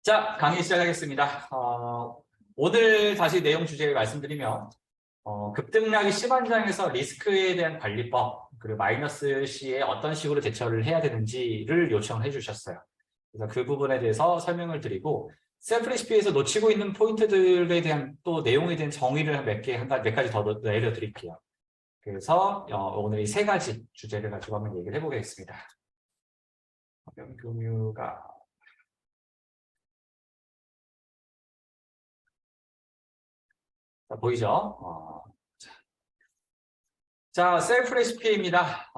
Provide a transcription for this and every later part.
자, 강의 시작하겠습니다. 오늘 다시 내용 주제를 말씀드리면 급등락이 심한 장에서 리스크에 대한 관리법 그리고 마이너스 시에 어떤 식으로 대처를 해야 되는지를 요청을 해주셨어요. 그래서 그 부분에 대해서 설명을 드리고 셀프 레시피에서 놓치고 있는 포인트들에 대한 또 내용에 대한 정의를 몇 가지 더 내려드릴게요. 그래서 오늘 이 세 가지 주제를 가지고 한번 얘기를 해보겠습니다. 화면 공유가 보이죠? 자, 셀프 레시피입니다.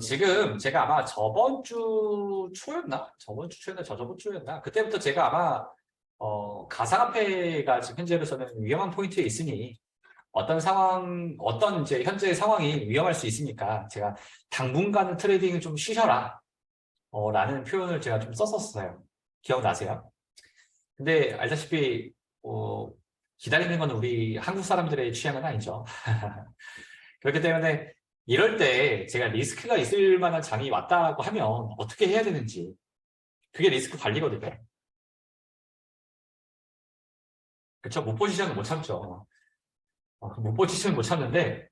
지금 제가 아마 저번 주 초였나? 저저번 주였나? 그때부터 제가 아마 가상화폐가 지금 현재로서는 위험한 포인트에 있으니 어떤 이제 현재 상황이 위험할 수 있으니까 제가 당분간은 트레이딩을 좀 쉬셔라. 라는 표현을 제가 좀 썼었어요. 기억나세요? 근데 알다시피 기다리는 건 우리 한국 사람들의 취향은 아니죠. 그렇기 때문에 이럴 때 제가 리스크가 있을 만한 장이 왔다고 하면 어떻게 해야 되는지 그게 리스크 관리거든요. 그쵸? 못 포지션은 못 참죠. 못 포지션은 못 참는데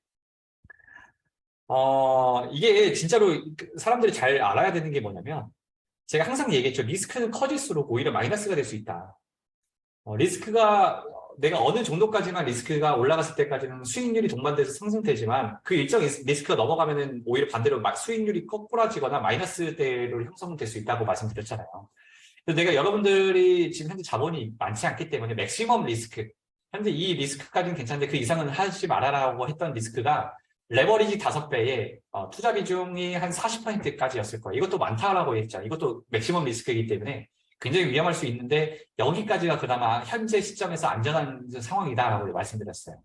이게 진짜로 사람들이 잘 알아야 되는 게 뭐냐면 제가 항상 얘기했죠. 리스크는 커질수록 오히려 마이너스가 될 수 있다. 리스크가 내가 어느 정도까지만 리스크가 올라갔을 때까지는 수익률이 동반돼서 상승되지만 그 일정 리스크가 넘어가면은 오히려 반대로 수익률이 거꾸라지거나 마이너스대로 형성될 수 있다고 말씀드렸잖아요. 그래서 내가 여러분들이 지금 현재 자본이 많지 않기 때문에 맥시멈 리스크, 현재 이 리스크까지는 괜찮은데 그 이상은 하지 말아라고 했던 리스크가 레버리지 5배에 투자 비중이 한 40%까지였을 거예요. 이것도 많다라고 했잖아요. 이것도 맥시멈 리스크이기 때문에 굉장히 위험할 수 있는데 여기까지가 그나마 현재 시점에서 안전한 상황이다라고 말씀드렸어요.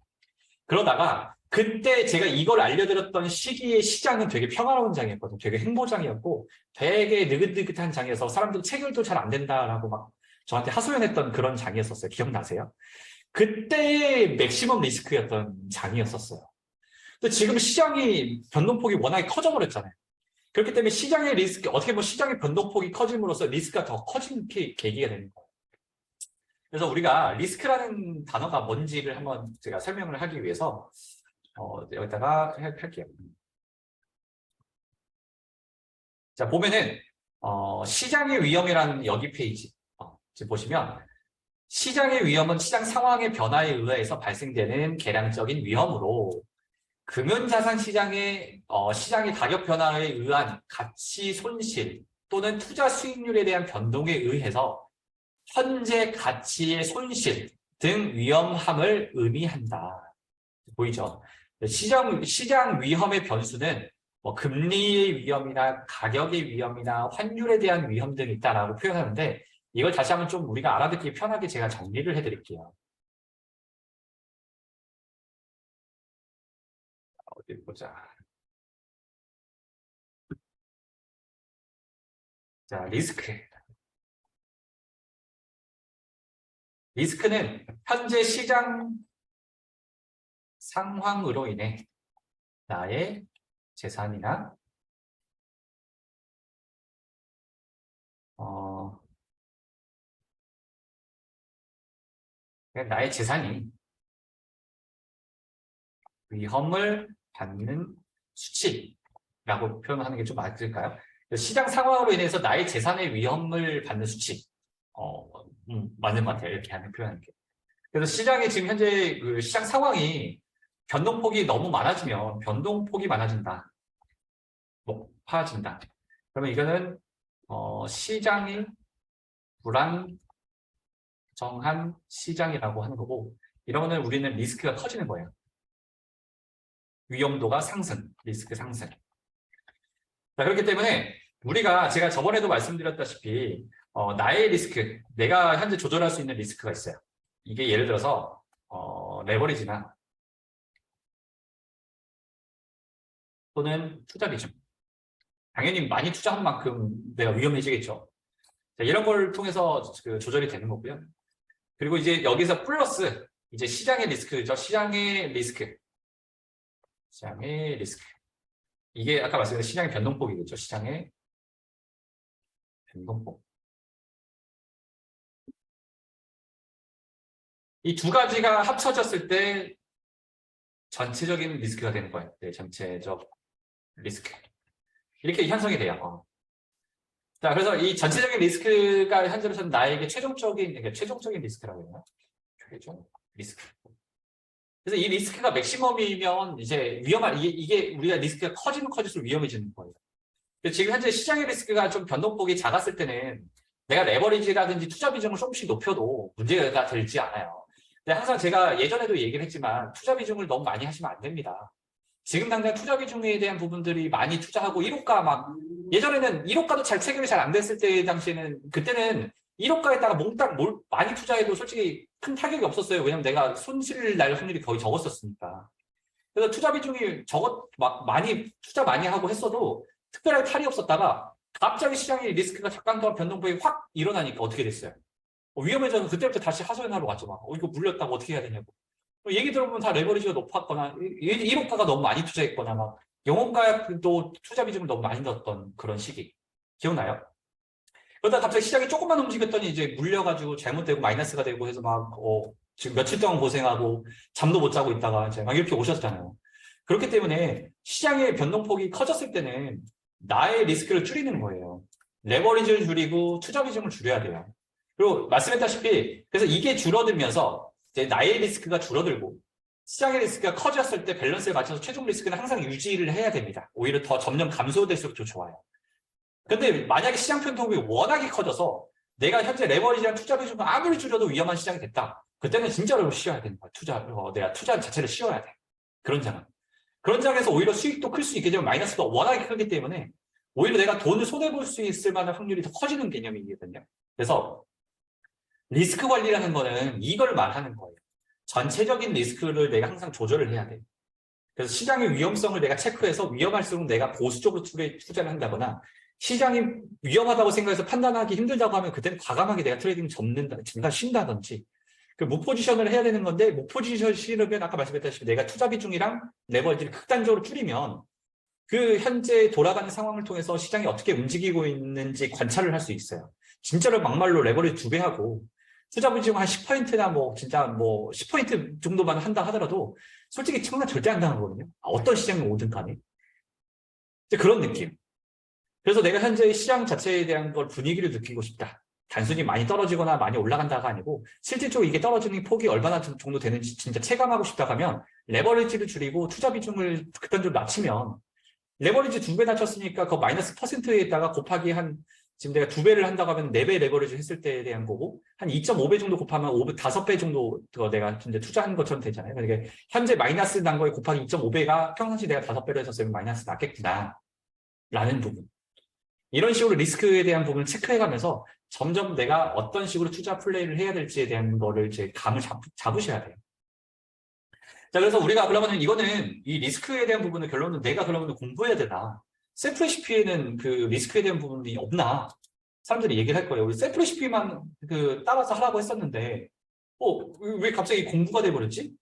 그러다가 그때 제가 이걸 알려드렸던 시기의 시장은 되게 평화로운 장이었거든요. 되게 행보장이었고 되게 느긋느긋한 장이어서 사람들 체결도 잘 안 된다라고 막 저한테 하소연했던 그런 장이었었어요. 기억나세요? 그때 맥시멈 리스크였던 장이었었어요. 근데 지금 시장이 변동폭이 워낙에 커져버렸잖아요. 그렇기 때문에 시장의 리스크, 어떻게 보면 시장의 변동폭이 커짐으로써 리스크가 더 커진 계기가 되는 거예요. 그래서 우리가 리스크라는 단어가 뭔지를 한번 제가 설명을 하기 위해서 여기다가 할게요. 자, 보면은 시장의 위험이라는 여기 페이지 지금 보시면 시장의 위험은 시장 상황의 변화에 의해서 발생되는 개량적인 위험으로 금융자산 시장의 가격 변화에 의한 가치 손실 또는 투자 수익률에 대한 변동에 의해서 현재 가치의 손실 등 위험함을 의미한다. 보이죠? 시장 위험의 변수는 금리의 위험이나 가격의 위험이나 환율에 대한 위험 등이 있다라고 표현하는데 이걸 다시 한번 좀 우리가 알아듣기 편하게 제가 정리를 해드릴게요. 어디 보자. 자, 리스크는 현재 시장 상황으로 인해 나의 재산이나 나의 재산이 위험을 받는 수치라고 표현하는 게 좀 맞을까요? 시장 상황으로 인해서 나의 재산의 위험을 받는 수치. 맞는 것 같아요. 이렇게 하는 표현하는 게. 그래서 시장이 지금 현재 그 시장 상황이 변동폭이 너무 많아지면 변동폭이 많아진다. 높아진다. 그러면 이거는 시장이 불안정한 시장이라고 하는 거고 이러면 우리는 리스크가 커지는 거예요. 위험도가 상승, 리스크 상승. 자, 그렇기 때문에 제가 저번에도 말씀드렸다시피 나의 리스크, 내가 현재 조절할 수 있는 리스크가 있어요. 이게 예를 들어서 레버리지나 또는 투자 비중. 당연히 많이 투자한 만큼 내가 위험해지겠죠. 자, 이런 걸 통해서 조절이 되는 거고요. 그리고 이제 여기서 플러스 이제 시장의 리스크죠. 시장의 리스크. 이게 아까 말씀드린 시장의 변동폭이겠죠. 시장의 변동폭. 이 두 가지가 합쳐졌을 때 전체적인 리스크가 되는 거예요. 네, 전체적 리스크. 이렇게 형성이 돼요. 자, 그래서 이 전체적인 리스크가 현재로서는 나에게 최종적인 리스크라고 해야 되나? 최종 리스크. 그래서 이 리스크가 맥시멈이면 이제 이게 우리가 리스크가 커지면 커질수록 위험해지는 거예요. 지금 현재 시장의 리스크가 좀 변동폭이 작았을 때는 내가 레버리지라든지 투자 비중을 조금씩 높여도 문제가 되지 않아요. 근데 항상 제가 예전에도 얘기를 했지만 투자 비중을 너무 많이 하시면 안 됩니다. 지금 당장 투자 비중에 대한 부분들이 많이 투자하고 1호가 막 예전에는 1호가도 체결이 잘 안 됐을 때 당시에는 그때는 1호가에다가 몽땅 많이 투자해도 솔직히 큰 타격이 없었어요. 왜냐면 내가 손실 날 확률이 거의 적었었으니까. 그래서 투자 비중이 투자 많이 하고 했어도 특별하게 탈이 없었다가 갑자기 시장의 리스크가 잠깐 동안 변동폭이 확 일어나니까 어떻게 됐어요? 위험해져서 그때부터 다시 하소연하러 갔죠. 이거 물렸다고 어떻게 해야 되냐고. 얘기 들어보면 다 레버리지가 높았거나 1호가가 너무 많이 투자했거나 막 영호가도 투자 비중을 너무 많이 넣었던 그런 시기. 기억나요? 그러다 갑자기 시장이 조금만 움직였더니 이제 물려가지고 잘못되고 마이너스가 되고 해서 지금 며칠 동안 고생하고 잠도 못 자고 있다가 이제 막 이렇게 오셨잖아요. 그렇기 때문에 시장의 변동폭이 커졌을 때는 나의 리스크를 줄이는 거예요. 레버리지를 줄이고 투자 비중을 줄여야 돼요. 그리고 말씀했다시피 그래서 이게 줄어들면서 이제 나의 리스크가 줄어들고 시장의 리스크가 커졌을 때 밸런스를 맞춰서 최종 리스크는 항상 유지를 해야 됩니다. 오히려 더 점점 감소될수록 더 좋아요. 근데 만약에 시장 변동폭이 워낙에 커져서 내가 현재 레버리지랑 투자 비중을 아무리 줄여도 위험한 시장이 됐다. 그때는 진짜로 쉬어야 되는 거야. 내가 투자 자체를 쉬어야 돼. 그런 장은. 그런 장에서 오히려 수익도 클 수 있게 되면 마이너스가 워낙에 크기 때문에 오히려 내가 돈을 손해볼 수 있을 만한 확률이 더 커지는 개념이거든요. 그래서 리스크 관리라는 거는 이걸 말하는 거예요. 전체적인 리스크를 내가 항상 조절을 해야 돼요. 그래서 시장의 위험성을 내가 체크해서 위험할수록 내가 보수적으로 투자를 한다거나 시장이 위험하다고 생각해서 판단하기 힘들다고 하면 그때는 과감하게 내가 트레이딩 잠깐 쉰다든지 그 무포지션을 해야 되는 건데 무포지션 실으면 아까 말씀했다시피 내가 투자 비중이랑 레버리지를 극단적으로 줄이면 그 현재 돌아가는 상황을 통해서 시장이 어떻게 움직이고 있는지 관찰을 할 수 있어요. 진짜로 막말로 레버리지 2배 하고 투자 비중 한 10%나 진짜 10% 정도만 한다 하더라도 솔직히 청산 절대 안 당하거든요. 어떤 시장이 오든 간에. 그런 느낌. 그래서 내가 현재 시장 자체에 대한 걸 분위기를 느끼고 싶다. 단순히 많이 떨어지거나 많이 올라간다가 아니고 실질적으로 이게 떨어지는 폭이 얼마나 정도 되는지 진짜 체감하고 싶다 하면 레버리지를 줄이고 투자 비중을 극단적으로 낮추면 레버리지 2배 낮췄으니까 그 마이너스 퍼센트에다가 곱하기 지금 내가 2배를 한다고 하면 4배 레버리지 했을 때에 대한 거고 한 2.5배 정도 곱하면 5배 정도 내가 이제 투자한 것처럼 되잖아요. 그러니까 현재 마이너스 난 거에 곱하기 2.5배가 평상시 내가 5배로 했었으면 마이너스 났겠구나 라는 부분. 이런 식으로 리스크에 대한 부분을 체크해가면서 점점 내가 어떤 식으로 투자 플레이를 해야 될지에 대한 거를 이제 감을 잡으셔야 돼요. 자, 그래서 우리가 그러면 이거는 이 리스크에 대한 부분을 결론은 내가 그러면 공부해야 되나? 셀프 레시피에는 그 리스크에 대한 부분이 없나? 사람들이 얘기를 할 거예요. 우리 셀프 레시피만 따라서 하라고 했었는데, 왜 갑자기 공부가 돼버렸지?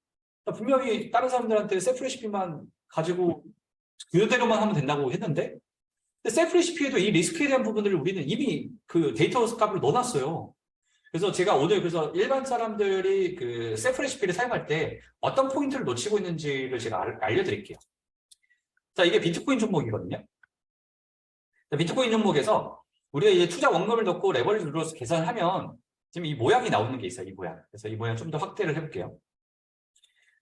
분명히 다른 사람들한테 셀프 레시피만 가지고 그대로만 하면 된다고 했는데, 근데 셀프 레시피에도 이 리스크에 대한 부분들을 우리는 이미 그 데이터 값을 넣어놨어요. 그래서 제가 오늘 그래서 일반 사람들이 그 셀프 레시피를 사용할 때 어떤 포인트를 놓치고 있는지를 제가 알려드릴게요. 자, 이게 비트코인 종목이거든요. 자, 비트코인 종목에서 우리가 이제 투자 원금을 넣고 레버리지 눌러서 계산하면 지금 이 모양이 나오는 게 있어요. 이 모양. 그래서 이 모양 좀 더 확대를 해볼게요.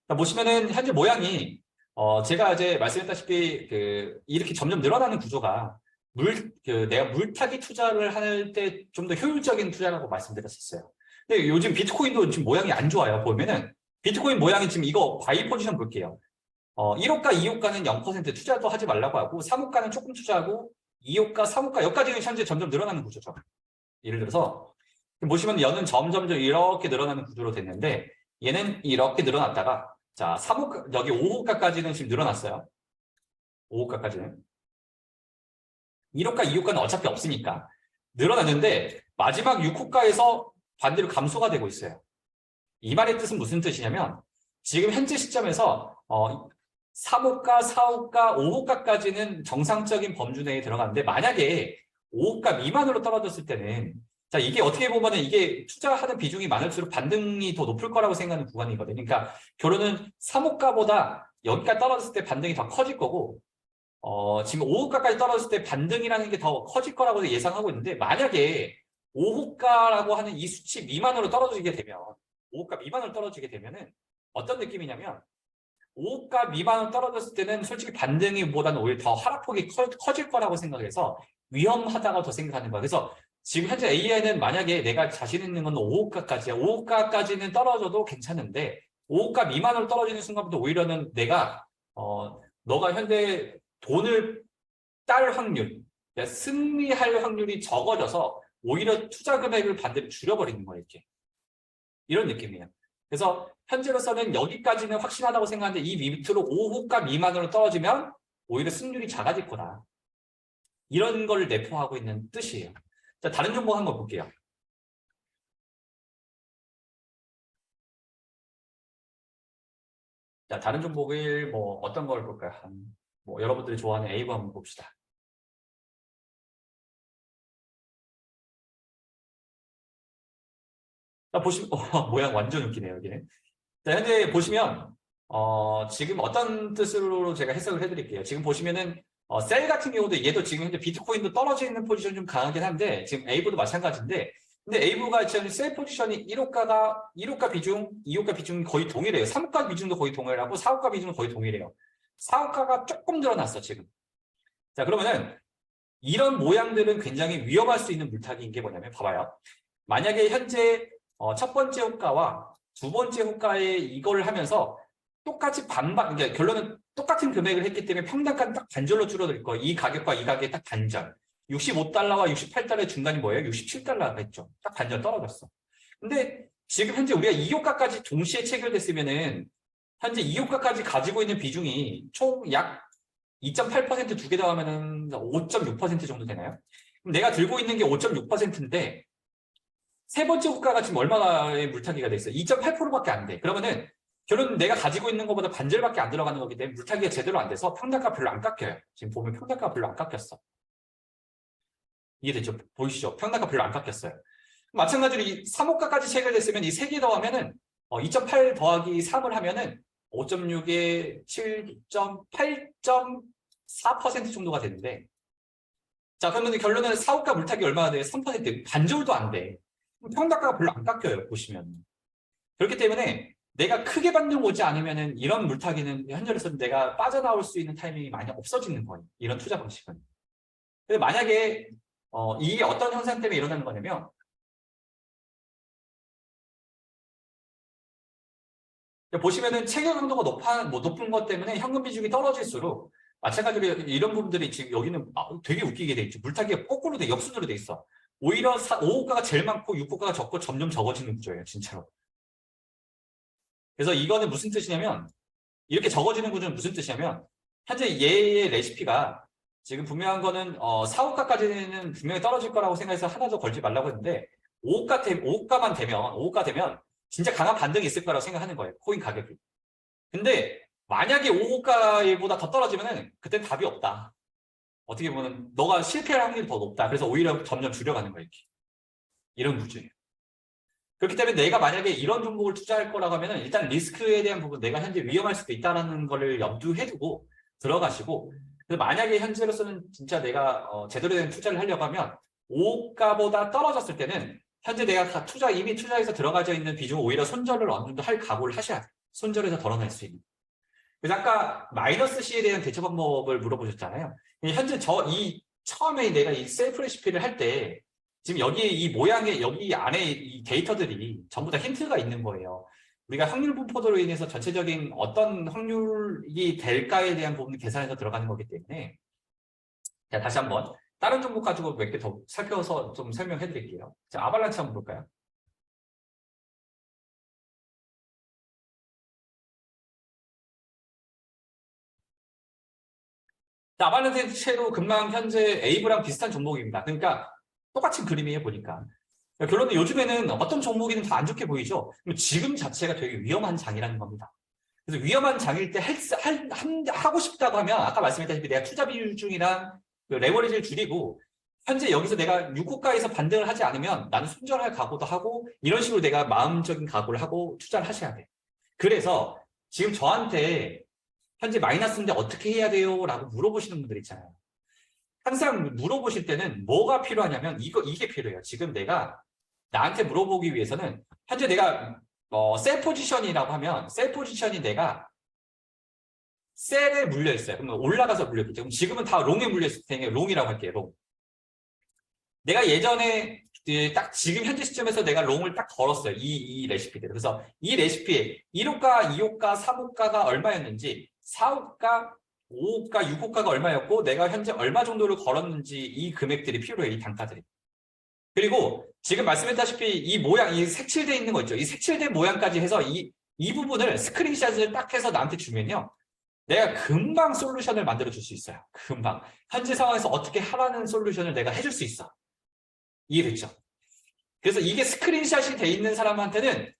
자, 보시면은 현재 모양이 제가 이제 말씀했다시피 이렇게 점점 늘어나는 구조가 내가 물타기 투자를 할 때 좀 더 효율적인 투자라고 말씀드렸었어요. 근데 요즘 비트코인도 지금 모양이 안 좋아요. 보면은 비트코인 모양이 지금 이거 바이 포지션 볼게요. 1호가, 2호가는 0% 투자도 하지 말라고 하고 3호가는 조금 투자하고 2호가, 3호가 여기까지는 현재 점점 늘어나는 구조죠. 예를 들어서 보시면 얘는 점점 이렇게 늘어나는 구조로 됐는데 얘는 이렇게 늘어났다가 자, 3호가, 여기 5호가까지는 지금 늘어났어요. 5호가까지는. 1호가, 2호가는 어차피 없으니까. 늘어났는데, 마지막 6호가에서 반대로 감소가 되고 있어요. 이 말의 뜻은 무슨 뜻이냐면, 지금 현재 시점에서, 3호가, 4호가, 5호가까지는 정상적인 범주 내에 들어가는데, 만약에 5호가 미만으로 떨어졌을 때는, 자, 이게 어떻게 보면은 이게 투자하는 비중이 많을수록 반등이 더 높을 거라고 생각하는 구간이거든요. 그러니까 결론은 3호가보다 여기까지 떨어졌을 때 반등이 더 커질 거고, 지금 5호가까지 떨어졌을 때 반등이라는 게 더 커질 거라고 예상하고 있는데, 만약에 5호가라고 하는 이 수치 미만으로 떨어지게 되면, 5호가 미만으로 떨어지게 되면은 어떤 느낌이냐면, 5호가 미만으로 떨어졌을 때는 솔직히 반등이보다는 오히려 더 하락폭이 커질 거라고 생각해서 위험하다고 더 생각하는 거예요. 그래서 지금 현재 AI는 만약에 내가 자신 있는 건 5호가까지야. 5호가까지는 떨어져도 괜찮은데 5호가 미만으로 떨어지는 순간부터 오히려는 내가 너가 현재 돈을 딸 확률, 승리할 확률이 적어져서 오히려 투자 금액을 반대로 줄여버리는 거예요. 이렇게. 이런 느낌이에요. 그래서 현재로서는 여기까지는 확신하다고 생각하는데 이 밑으로 5호가 미만으로 떨어지면 오히려 승률이 작아질 거다. 이런 걸 내포하고 있는 뜻이에요. 자, 다른 종목 한번 볼게요. 자, 다른 종목을 뭐 어떤 걸 볼까요? 뭐 여러분들이 좋아하는 에이브 한번 봅시다. 자, 보시면 모양 완전 웃기네요, 여기는. 자, 현재 보시면 지금 어떤 뜻으로 제가 해석을 해드릴게요. 지금 보시면은 셀 같은 경우도 얘도 지금 현재 비트코인도 떨어져 있는 포지션 좀 강하긴 한데 지금 에이브도 마찬가지인데 근데 에이브가 지금 셀 포지션이 1호가 비중, 2호가 비중이 거의 동일해요. 3호가 비중도 거의 동일하고 4호가 비중도 거의 동일해요. 4호가가 조금 늘어났어 지금. 자, 그러면은 이런 모양들은 굉장히 위험할 수 있는 물타기인 게 뭐냐면 봐봐요. 만약에 현재 첫 번째 호가와 두 번째 호가에 이걸 하면서 똑같이 그러니까 결론은 똑같은 금액을 했기 때문에 평단가는 딱 반절로 줄어들 거예요. 이 가격과 이 가격의 딱 반절. 65달러와 68달러의 중간이 뭐예요? 67달러가 했죠. 딱 반절 떨어졌어. 근데 지금 현재 우리가 2호가까지 동시에 체결됐으면은 현재 2호가까지 가지고 있는 비중이 총 약 2.8% 두 개 더하면은 5.6% 정도 되나요? 그럼 내가 들고 있는 게 5.6%인데 세 번째 호가가 지금 얼마의 물타기가 돼 있어요? 2.8%밖에 안 돼. 그러면은 결론 내가 가지고 있는 것보다 반절밖에 안 들어가는 거기 때문에 물타기가 제대로 안 돼서 평단가 별로 안 깎여요. 지금 보면 평단가 별로 안 깎였어. 이해되죠? 보이시죠? 평단가 별로 안 깎였어요. 마찬가지로 이 3호가까지 체결됐으면 이 세 개 더하면은 2.8 더하기 3을 하면은 5.6에 7.8.4% 정도가 되는데 자 그러면 결론은 4호가 물타기 얼마나 돼요? 3% 반절도 안 돼. 평단가가 별로 안 깎여요. 보시면. 그렇기 때문에 내가 크게 반등 오지 않으면은 이런 물타기는 현재로서는 내가 빠져나올 수 있는 타이밍이 많이 없어지는 거예요. 이런 투자 방식은. 근데 만약에 이게 어떤 현상 때문에 일어나는 거냐면 보시면은 체결 강도가 높은 것 때문에 현금 비중이 떨어질수록 마찬가지로 이런 부분들이 지금 여기는 되게 웃기게 돼 있죠. 물타기가 거꾸로 돼 역순으로 돼 있어. 오히려 5호가가 제일 많고 6호가가 적고 점점 적어지는 구조예요. 진짜로. 그래서 이거는 무슨 뜻이냐면 이렇게 적어지는 구조는 무슨 뜻이냐면 현재 얘의 레시피가 지금 분명한 거는 4호가까지는 분명히 떨어질 거라고 생각해서 하나 더 걸지 말라고 했는데 5호가 되면 진짜 강한 반등이 있을 거라고 생각하는 거예요. 코인 가격이. 근데 만약에 5호가보다 더 떨어지면은 그땐 답이 없다. 어떻게 보면 너가 실패할 확률이 더 높다. 그래서 오히려 점점 줄여가는 거예요. 이렇게. 이런 구조예요. 그렇기 때문에 내가 만약에 이런 종목을 투자할 거라고 하면은 일단 리스크에 대한 부분 내가 현재 위험할 수도 있다는 거를 염두해 두고 들어가시고 그래서 만약에 현재로서는 진짜 내가 제대로 된 투자를 하려고 하면 5호가보다 떨어졌을 때는 현재 내가 다 이미 투자해서 들어가져 있는 비중 오히려 손절을 어느 정도 할 각오를 하셔야 돼요. 손절해서 덜어낼 수 있는. 그래서 아까 마이너스 C에 대한 대처 방법을 물어보셨잖아요. 현재 처음에 내가 이 셀프 레시피를 할 때 지금 여기에 이 모양의 여기 안에 이 데이터들이 전부 다 힌트가 있는 거예요. 우리가 확률 분포도로 인해서 전체적인 어떤 확률이 될까에 대한 부분을 계산해서 들어가는 거기 때문에 자, 다시 한번 다른 종목 가지고 몇 개 더 살펴서 좀 설명해 드릴게요. 자, 아발란치 한번 볼까요? 자, 아발란체도 금방 현재 에이브랑 비슷한 종목입니다. 그러니까 똑같은 그림이에요, 보니까. 결론은 요즘에는 어떤 종목이든 다 안 좋게 보이죠? 지금 자체가 되게 위험한 장이라는 겁니다. 그래서 위험한 장일 때 하고 싶다고 하면 아까 말씀했다시피 내가 투자 비중이랑 그 레버리지를 줄이고 현재 여기서 내가 6호가에서 반등을 하지 않으면 나는 손절할 각오도 하고 이런 식으로 내가 마음적인 각오를 하고 투자를 하셔야 돼요. 그래서 지금 저한테 현재 마이너스인데 어떻게 해야 돼요? 라고 물어보시는 분들 있잖아요. 항상 물어보실 때는 뭐가 필요하냐면 이게 필요해요. 지금 내가 나한테 물어보기 위해서는 현재 내가 셀 포지션이라고 하면 셀 포지션이 내가 셀에 물려 있어요. 그러면 올라가서 물려 있죠. 그럼 지금은 다 롱에 물려 있을 테니까 롱이라고 할게요. 롱. 내가 예전에 딱 지금 현재 시점에서 내가 롱을 딱 걸었어요. 이 레시피대로. 그래서 이 레시피에 1호가, 2호가, 3호가가 얼마였는지 4호가, 5호가, 6호가가 얼마였고 내가 현재 얼마 정도를 걸었는지 이 금액들이 필요해요. 이 단가들이. 그리고 지금 말씀했다시피 이 모양, 이 색칠되어 있는 거 있죠. 이 색칠된 모양까지 해서 이 부분을 스크린샷을 딱 해서 나한테 주면요. 내가 금방 솔루션을 만들어 줄 수 있어요. 금방. 현재 상황에서 어떻게 하라는 솔루션을 내가 해줄 수 있어. 이해됐죠? 그래서 이게 스크린샷이 돼 있는 사람한테는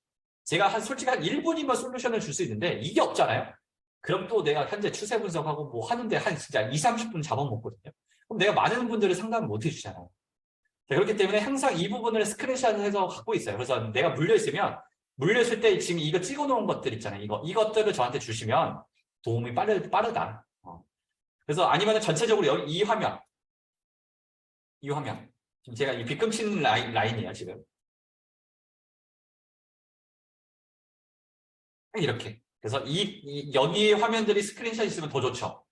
제가 솔직히 한 1분이면 솔루션을 줄 수 있는데 이게 없잖아요? 그럼 또 내가 현재 추세 분석하고 뭐 하는데 한 진짜 20-30분 잡아먹거든요. 그럼 내가 많은 분들을 상담을 못 해주잖아요. 그렇기 때문에 항상 이 부분을 스크린샷해서 갖고 있어요. 그래서 내가 물려있으면 물려있을 때 지금 이거 찍어놓은 것들 있잖아요. 이것들을 저한테 주시면 도움이 빠르다. 그래서 아니면 전체적으로 여기 이 화면 지금 제가 이 빗금 치는 라인이에요. 지금 이렇게. 그래서 여기 화면들이 스크린샷 있으면 더 좋죠.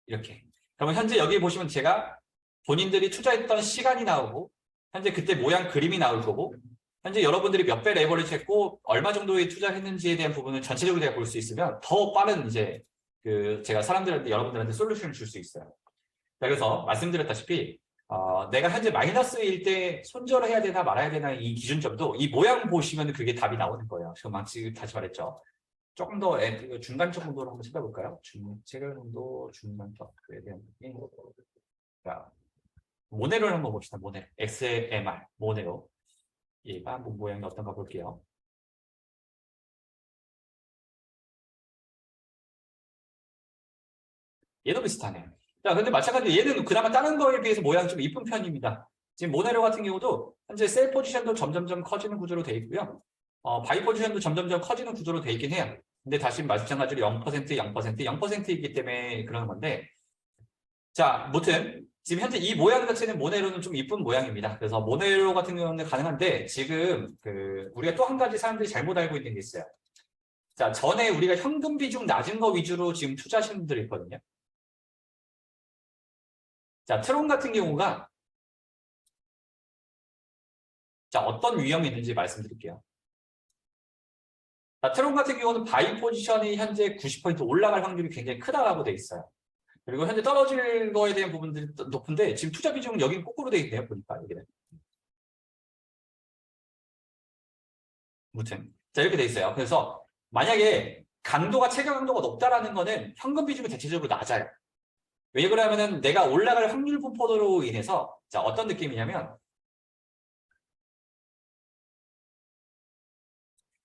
이렇게. 그러면 현재 여기 보시면 제가 본인들이 투자했던 시간이 나오고 현재 그때 모양 그림이 나올 거고 현재 여러분들이 몇 배 레버리지 했고 얼마 정도의 투자를 했는지에 대한 부분을 전체적으로 내가 볼 수 있으면 더 빠른 이제 제가 여러분들한테 솔루션을 줄 수 있어요. 그래서 말씀드렸다시피 내가 현재 마이너스일 때 손절을 해야 되나 말아야 되나 이 기준점도 이 모양 보시면 그게 답이 나오는 거예요. 지금 다시 말했죠. 조금 더 중간 정도로 한번 찾아볼까요? 체결 정도 중간 정도에 대한 자, 모네로를 한번 봅시다. 모네로. XMR 모네로. 얘가 모양이 어떤가 볼게요. 얘도 비슷하네요. 자, 근데 마찬가지로 얘는 그나마 다른 거에 비해서 모양이 좀 이쁜 편입니다. 지금 모네로 같은 경우도 현재 셀 포지션도 점점점 커지는 구조로 되어 있고요. 바이 포지션도 점점점 커지는 구조로 되어 있긴 해요. 근데 다시 마찬가지로 0%, 0%이기 때문에 그런 건데 자, 무튼 지금 현재 이 모양 자체는 모네로는 좀 이쁜 모양입니다. 그래서 모네로 같은 경우는 가능한데 지금 우리가 또 한 가지 사람들이 잘못 알고 있는 게 있어요. 자, 전에 우리가 현금 비중 낮은 거 위주로 지금 투자하시는 분들이 있거든요. 자, 트론 같은 경우가 자, 어떤 위험이 있는지 말씀드릴게요. 자, 트론 같은 경우는 바이 포지션이 현재 90% 올라갈 확률이 굉장히 크다라고 돼 있어요. 그리고 현재 떨어질 거에 대한 부분들이 높은데 지금 투자 비중은 여기는 거꾸로 돼 있네요. 보니까 여기는. 무튼 자, 이렇게 돼 있어요. 그래서 만약에 체결 강도가 높다라는 거는 현금 비중이 대체적으로 낮아요. 왜 그러냐면은 내가 올라갈 확률 분포도로 인해서 자, 어떤 느낌이냐면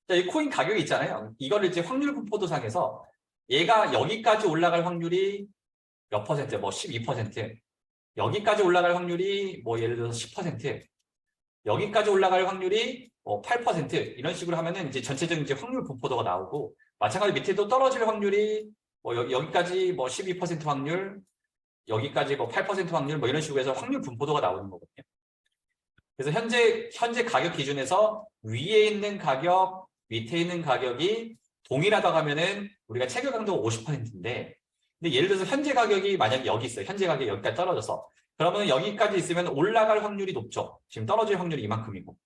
자, 이 코인 가격이 있잖아요. 이거를 이제 확률 분포도상에서 얘가 여기까지 올라갈 확률이 몇 퍼센트, 뭐 12%, 여기까지 올라갈 확률이 뭐 예를 들어서 10%, 여기까지 올라갈 확률이 뭐 8% 이런 식으로 하면은 이제 전체적인 이제 확률 분포도가 나오고 마찬가지로 밑에도 떨어질 확률이 뭐 여기까지 뭐 12% 확률, 여기까지 뭐 8% 확률 뭐 이런 식으로 해서 확률 분포도가 나오는 거거든요. 그래서 현재 가격 기준에서 위에 있는 가격, 밑에 있는 가격이 동일하다고 하면은 우리가 체결 강도가 50%인데 근데 예를 들어서 현재 가격이 만약에 여기 있어요. 현재 가격이 여기까지 떨어져서 그러면 여기까지 있으면 올라갈 확률이 높죠. 지금 떨어질 확률이 이만큼이고.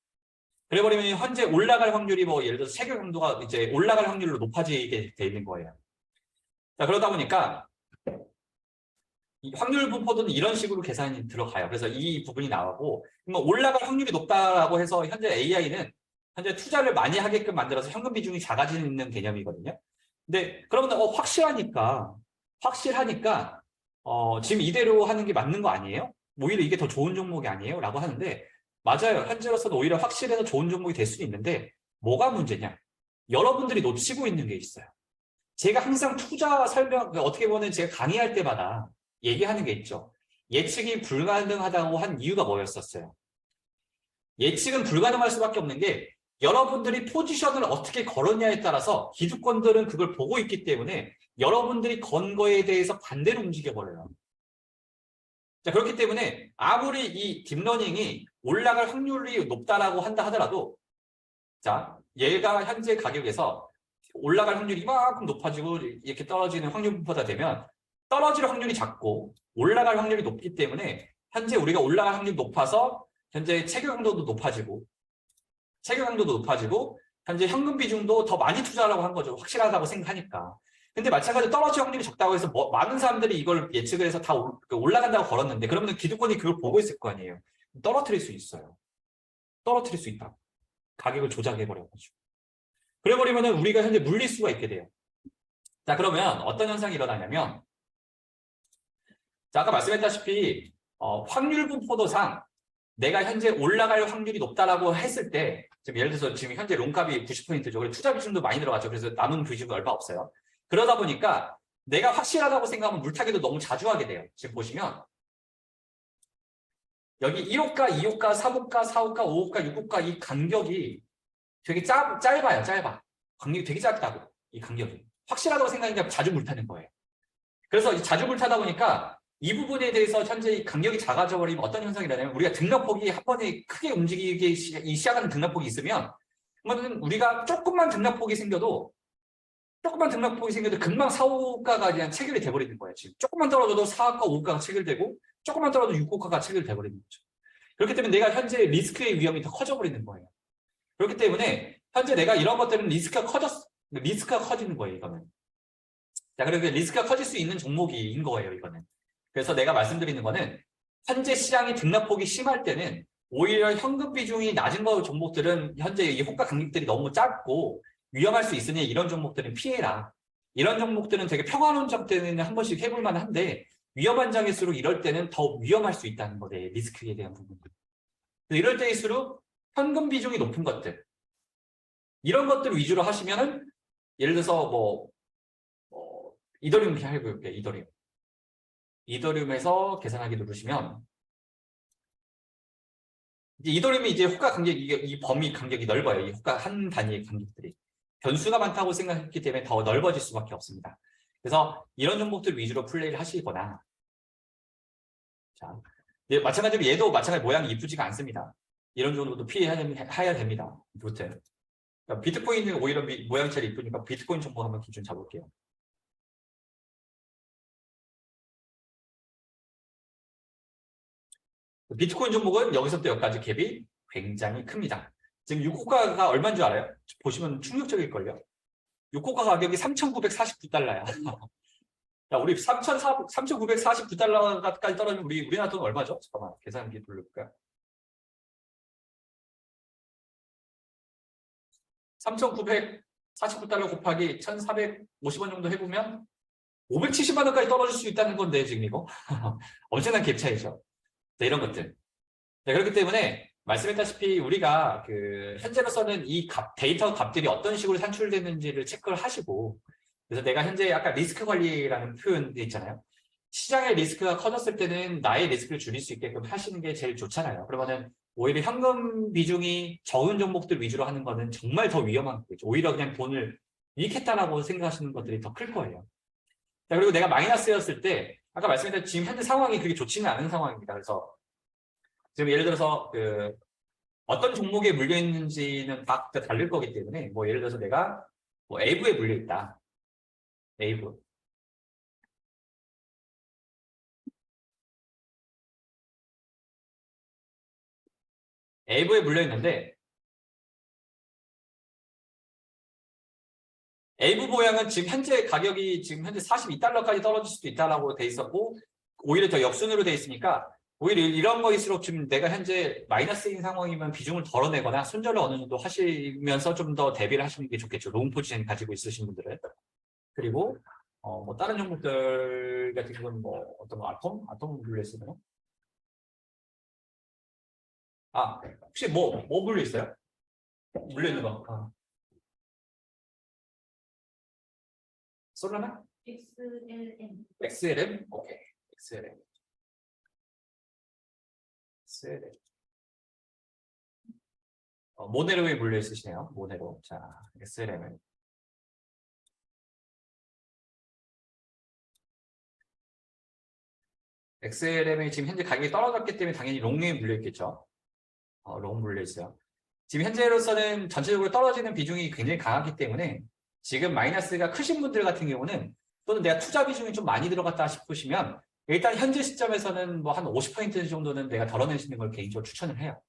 그래버리면 현재 올라갈 확률이 뭐 예를 들어서 체결 강도가 이제 올라갈 확률로 높아지게 돼 있는 거예요. 자, 그러다 보니까 이 확률 분포도는 이런 식으로 계산이 들어가요. 그래서 이 부분이 나오고 올라갈 확률이 높다라고 해서 현재 AI는 현재 투자를 많이 하게끔 만들어서 현금 비중이 작아지는 개념이거든요. 근데 그러면 확실하니까 지금 이대로 하는 게 맞는 거 아니에요? 오히려 이게 더 좋은 종목이 아니에요? 라고 하는데 맞아요. 현재로서는 오히려 확실해서 좋은 종목이 될 수는 있는데 뭐가 문제냐? 여러분들이 놓치고 있는 게 있어요. 제가 항상 투자 설명 어떻게 보면 제가 강의할 때마다 얘기하는 게 있죠. 예측이 불가능하다고 한 이유가 뭐였었어요? 예측은 불가능할 수밖에 없는 게 여러분들이 포지션을 어떻게 걸었냐에 따라서 기득권들은 그걸 보고 있기 때문에 여러분들이 건 거에 대해서 반대로 움직여버려요. 자, 그렇기 때문에 아무리 이 딥러닝이 올라갈 확률이 높다라고 한다 하더라도 자, 얘가 현재 가격에서 올라갈 확률이 이만큼 높아지고 이렇게 떨어지는 확률보다 되면 떨어질 확률이 작고 올라갈 확률이 높기 때문에 현재 우리가 올라갈 확률이 높아서 현재 체결 강도도 높아지고 현재 현금 비중도 더 많이 투자하려고 한 거죠. 확실하다고 생각하니까. 근데 마찬가지로 떨어질 확률이 적다고 해서 많은 사람들이 이걸 예측을 해서 다 올라간다고 걸었는데 그러면 기득권이 그걸 보고 있을 거 아니에요. 떨어뜨릴 수 있어요. 떨어뜨릴 수 있다. 가격을 조작해버려가지고. 그래버리면 우리가 현재 물릴 수가 있게 돼요. 자, 그러면 어떤 현상이 일어나냐면 자, 아까 말씀했다시피 확률 분포도상 내가 현재 올라갈 확률이 높다라고 했을 때 지금 예를 들어서 지금 현재 롱값이 90%죠. 그래서 투자 비중도 많이 들어갔죠. 그래서 남은 비중이 얼마 없어요. 그러다 보니까 내가 확실하다고 생각하면 물타기도 너무 자주 하게 돼요. 지금 보시면 여기 1호가, 2호가, 3호가, 4호가, 5호가, 6호가 이 간격이 되게 짧아요. 짧아. 간격이 되게 짧다고. 이 간격이. 확실하다고 생각하니까 자주 물타는 거예요. 그래서 자주 물타다 보니까 이 부분에 대해서 현재 이 간격이 작아져 버리면 어떤 현상이 일어나냐면 우리가 등락폭이 한 번에 크게 움직이기 시작하는 등락폭이 있으면 그러면 우리가 조금만 등락폭이 생겨도 금방 4, 5호가가 그냥 체결이 돼버리는 거예요. 지금 조금만 떨어져도 4호가, 5호가가 체결되고 조금만 떨어져도 6호가가 체결돼버리는 거죠. 그렇기 때문에 내가 현재 리스크의 위험이 더 커져버리는 거예요. 그렇기 때문에 현재 내가 이런 것들은 리스크가 커지는 거예요. 이거는. 자, 그래서 리스크가 커질 수 있는 종목인 거예요. 이거는. 그래서 내가 말씀드리는 거는 현재 시장이 등락폭이 심할 때는 오히려 현금 비중이 낮은 거 종목들은 현재 이 호가 간격들이 너무 짧고 위험할 수 있으니 이런 종목들은 피해라. 이런 종목들은 되게 평화론적 때는 한 번씩 해볼 만한데 위험한 장일수록 이럴 때는 더 위험할 수 있다는 거예요. 리스크에 대한 부분들. 이럴 때일수록 현금 비중이 높은 것들 이런 것들 위주로 하시면은 예를 들어서 이더리움 해볼게요. 이더리움에서 계산하기 누르시면 이더리움이 이제 호가 간격 이 범위 간격이 넓어요. 이 호가 한 단위의 간격들이 변수가 많다고 생각했기 때문에 더 넓어질 수밖에 없습니다. 그래서 이런 종목들 위주로 플레이를 하시거나 자, 마찬가지로 얘도 마찬가지 모양이 이쁘지가 않습니다. 이런 정도도 피해야 됩니다. 아무튼 비트코인은 오히려 모양이 제일 이쁘니까 비트코인 정보 한번 기준 잡을게요. 비트코인 종목은 여기서부터 여기까지 갭이 굉장히 큽니다. 지금 6호가가 얼마인 줄 알아요? 보시면 충격적일걸요. 6호가 가격이 3,949달러야. 야, 우리 3,949달러까지 떨어지면 우리나라 돈 얼마죠? 잠깐만, 계산기 돌려볼까요? 3,949달러 곱하기 1,450원 정도 해보면 570만 원까지 떨어질 수 있다는 건데, 지금 이거. 엄청난 갭 차이죠. 네, 이런 것들. 네, 그렇기 때문에 말씀했다시피 우리가 현재로서는 이 데이터 값들이 어떤 식으로 산출되는지를 체크를 하시고 그래서 내가 현재 아까 리스크 관리라는 표현이 있잖아요. 시장의 리스크가 커졌을 때는 나의 리스크를 줄일 수 있게끔 하시는 게 제일 좋잖아요. 그러면은 오히려 현금 비중이 적은 종목들 위주로 하는 거는 정말 더 위험한 거죠. 오히려 그냥 돈을 잃겠다라고 생각하시는 것들이 더 클 거예요. 자, 그리고 내가 마이너스였을 때 아까 말씀드린 지금 현재 상황이 그렇게 좋지는 않은 상황입니다. 그래서 지금 예를 들어서 어떤 종목에 물려 있는지는 다 다를 거기 때문에 예를 들어서 내가 에이브에 물려 있다. 에이브. 에이브에 물려 있는데 에이브 모양은 지금 현재 가격이 지금 현재 42달러까지 떨어질 수도 있다라고 돼 있었고 오히려 더 역순으로 돼 있으니까 오히려 이런 거일수록 지금 내가 현재 마이너스인 상황이면 비중을 덜어내거나 손절을 어느 정도 하시면서 좀 더 대비를 하시는 게 좋겠죠. 롱 포지션 가지고 있으신 분들은. 그리고 다른 종목들 같은 경우는 어떤 거 아톰 물려 있으나요? 아, 혹시 뭐 물려 있어요? 물려 있는 거. 솔라나? XLM. XLM? 오케이. XLM. XLM. 모네로에 물려 있으시네요. 모네로. 자, XLM을. XLM이 지금 현재 가격이 떨어졌기 때문에 당연히 롱에 물려 있겠죠. 롱 물려 있어요. 지금 현재로서는 전체적으로 떨어지는 비중이 굉장히 강하기 때문에 지금 마이너스가 크신 분들 같은 경우는 또는 내가 투자 비중이 좀 많이 들어갔다 싶으시면 일단 현재 시점에서는 뭐 한 50% 정도는 내가 덜어내시는 걸 개인적으로 추천을 해요.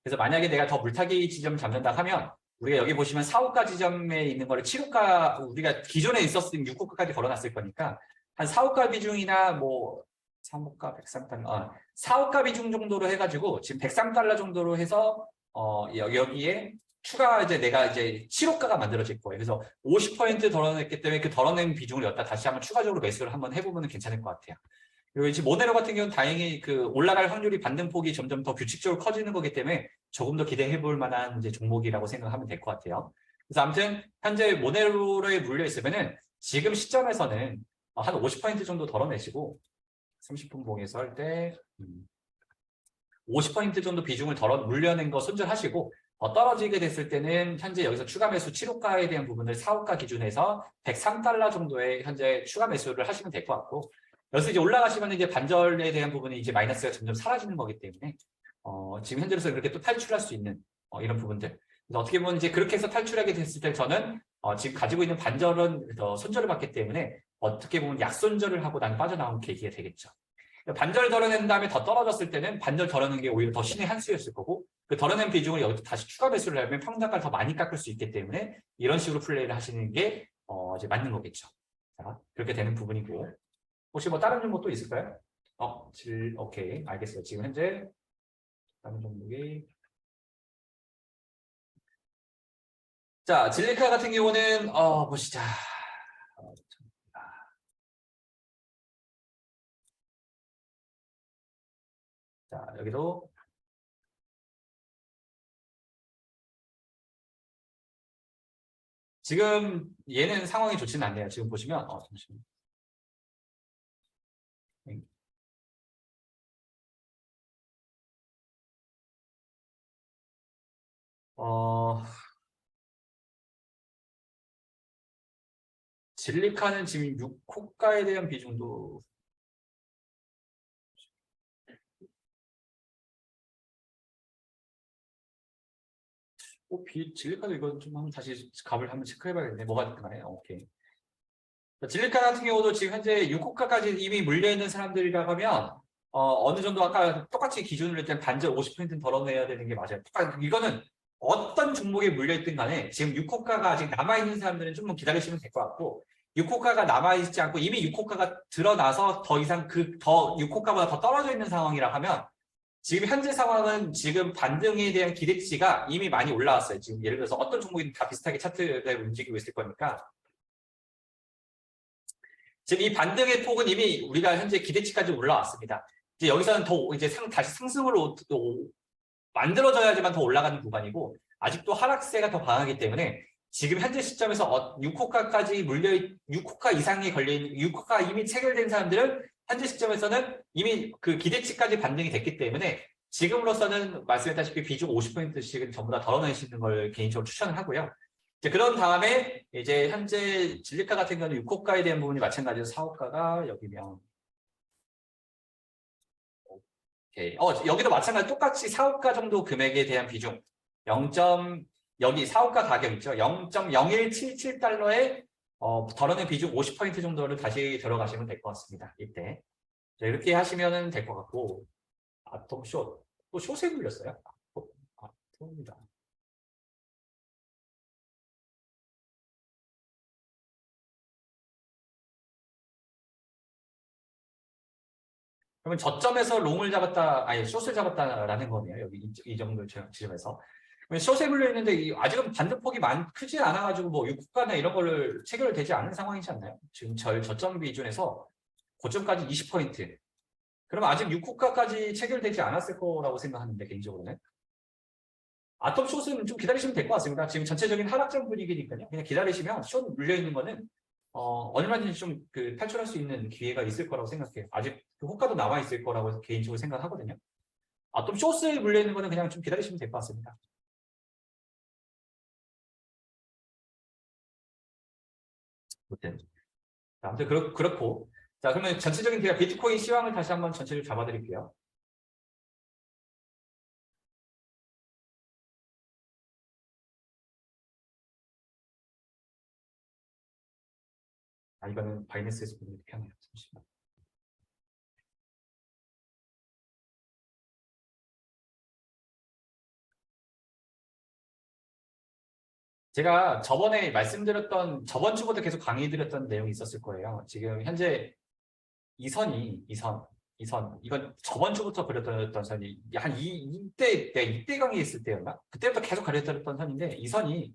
그래서 만약에 내가 더 물타기 지점 잡는다 하면 우리가 여기 보시면 4호가 지점에 있는 거를 7호가 우리가 기존에 있었으면 6호가까지 걸어놨을 거니까 한 4호가 비중이나 뭐 3호가 103달러 4호가 비중 정도로 해가지고 지금 103달러 정도로 해서 여기에 추가 이제 내가 이제 7호가가 만들어질 거예요. 그래서 50% 덜어냈기 때문에 그 덜어낸 비중을 여기다 다시 한번 추가적으로 매수를 한번 해보면 괜찮을 것 같아요. 그리고 지금 모네로 같은 경우는 다행히 그 올라갈 확률이 반등폭이 점점 더 규칙적으로 커지는 거기 때문에 조금 더 기대해 볼 만한 이제 종목이라고 생각하면 될 것 같아요. 그래서 아무튼 현재 모네로에 물려 있으면은 지금 시점에서는 한 50% 정도 덜어내시고 30분 봉에서 할 때 50% 정도 비중을 물려낸 거 손절하시고 떨어지게 됐을 때는 현재 여기서 추가 매수 7호가에 대한 부분을 4호가 기준에서 103달러 정도의 현재 추가 매수를 하시면 될 것 같고 여기서 이제 올라가시면 이제 반절에 대한 부분이 이제 마이너스가 점점 사라지는 거기 때문에 지금 현재로서 그렇게 또 탈출할 수 있는 이런 부분들. 그래서 어떻게 보면 이제 그렇게 해서 탈출하게 됐을 때 저는 지금 가지고 있는 반절은 손절을 받기 때문에 어떻게 보면 약손절을 하고 나는 빠져나온 계기가 되겠죠. 반절 덜어낸 다음에 더 떨어졌을 때는 반절 덜어낸 게 오히려 더 신의 한 수였을 거고 그 덜어낸 비중을 여기서 다시 추가 매수를 하면 평단가를 더 많이 깎을 수 있기 때문에 이런 식으로 플레이를 하시는 게 이제 맞는 거겠죠. 자, 그렇게 되는 부분이고 혹시 뭐 다른 종목 또 있을까요? 오케이 알겠어요. 지금 현재 다른 종목이 자 진리카 같은 경우는 보시자. 자 여기도 지금 얘는 상황이 좋지는 않네요. 지금 보시면 잠시만요. 진리카는 지금 6호가에 대한 비중도 진리카도 이건 좀 한번 다시 값을 한번 체크해봐야겠네. 뭐가 됐나요? 오케이. 진리카 같은 경우도 지금 현재 6호가까지 이미 물려있는 사람들이라고 하면 어느 정도 아까 똑같이 기준으로 일단 반절 50%는 덜어내야 되는 게 맞아요. 이거는 어떤 종목에 물려있든 간에 지금 6호가가 아직 남아있는 사람들은 좀 기다리시면 될 것 같고 6호가가 남아있지 않고 이미 6호가가 드러나서 더 이상 6호가보다 더 떨어져 있는 상황이라 하면 지금 현재 상황은 지금 반등에 대한 기대치가 이미 많이 올라왔어요. 지금 예를 들어서 어떤 종목이든 다 비슷하게 차트를 움직이고 있을 거니까 지금 이 반등의 폭은 이미 우리가 현재 기대치까지 올라왔습니다. 이제 여기서는 더 이제 다시 상승으로 만들어져야지만 더 올라가는 구간이고 아직도 하락세가 더 강하기 때문에 지금 현재 시점에서 6호가까지 6호가 이상이 걸려있는 6호가 이미 체결된 사람들은 현재 시점에서는 이미 그 기대치까지 반등이 됐기 때문에 지금으로서는 말씀했다시피 비중 50%씩은 전부 다 덜어내시는 걸 개인적으로 추천을 하고요. 이제 그런 다음에 이제 현재 진리카 같은 경우는 6호가에 대한 부분이 마찬가지로 4호가가 여기면 오케이. 여기도 마찬가지 똑같이 4호가 정도 금액에 대한 비중 0. 여기 4호가 가격 있죠. 0.0177달러에 덜어낸 비중 50% 정도를 다시 들어가시면 될 것 같습니다. 이때. 자, 이렇게 하시면 될 것 같고 아톰 또 숏에 물렸어요. 아톰입니다. 그러면 저점에서 롱을 잡았다, 아니 숏을 잡았다라는 거네요. 여기 이 정도 지점에서. 숏에 물려 있는데 아직은 반등폭이 크지 않아가지고 뭐 6호가나 이런 거를 체결되지 않은 상황이지 않나요? 지금 저점 기준에서 고점까지 20%. 그러면 아직 6호가까지 체결되지 않았을 거라고 생각하는데 개인적으로는. 아톰 숏은 좀 기다리시면 될 것 같습니다. 지금 전체적인 하락장 분위기니까요. 그냥 기다리시면 숏 물려 있는 거는 얼마든지 좀 탈출할 수 있는 기회가 있을 거라고 생각해요. 아직 그 호가도 남아 있을 거라고 개인적으로 생각하거든요. 좀 쇼스에 물려있는 거는 그냥 좀 기다리시면 될 것 같습니다. 아무튼 그렇고. 자, 그러면 전체적인 제가 비트코인 시황을 다시 한번 전체적으로 잡아드릴게요. 이거는 바이낸스에서 보는 게 편해요. 잠시만. 제가 저번에 말씀드렸던, 저번 주부터 계속 강의드렸던 내용이 있었을 거예요. 지금 현재 이건 저번 주부터 그렸던 선이, 이때 강의했을 때였나? 그때부터 계속 가려드렸던 선인데, 이 선이,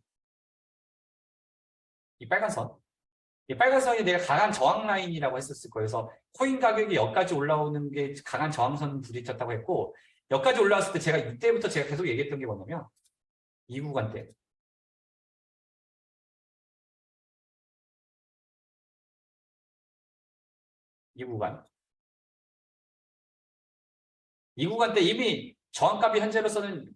이 빨간 선. 이 빨간 선이 내가 강한 저항 라인이라고 했었을 거예요. 그래서 코인 가격이 여기까지 올라오는 게 강한 저항선 부딪혔다고 했고, 여기까지 올라왔을 때 이때부터 제가 계속 얘기했던 게 뭐냐면, 이 구간 때. 이 구간 때 이미 저항값이 현재로서는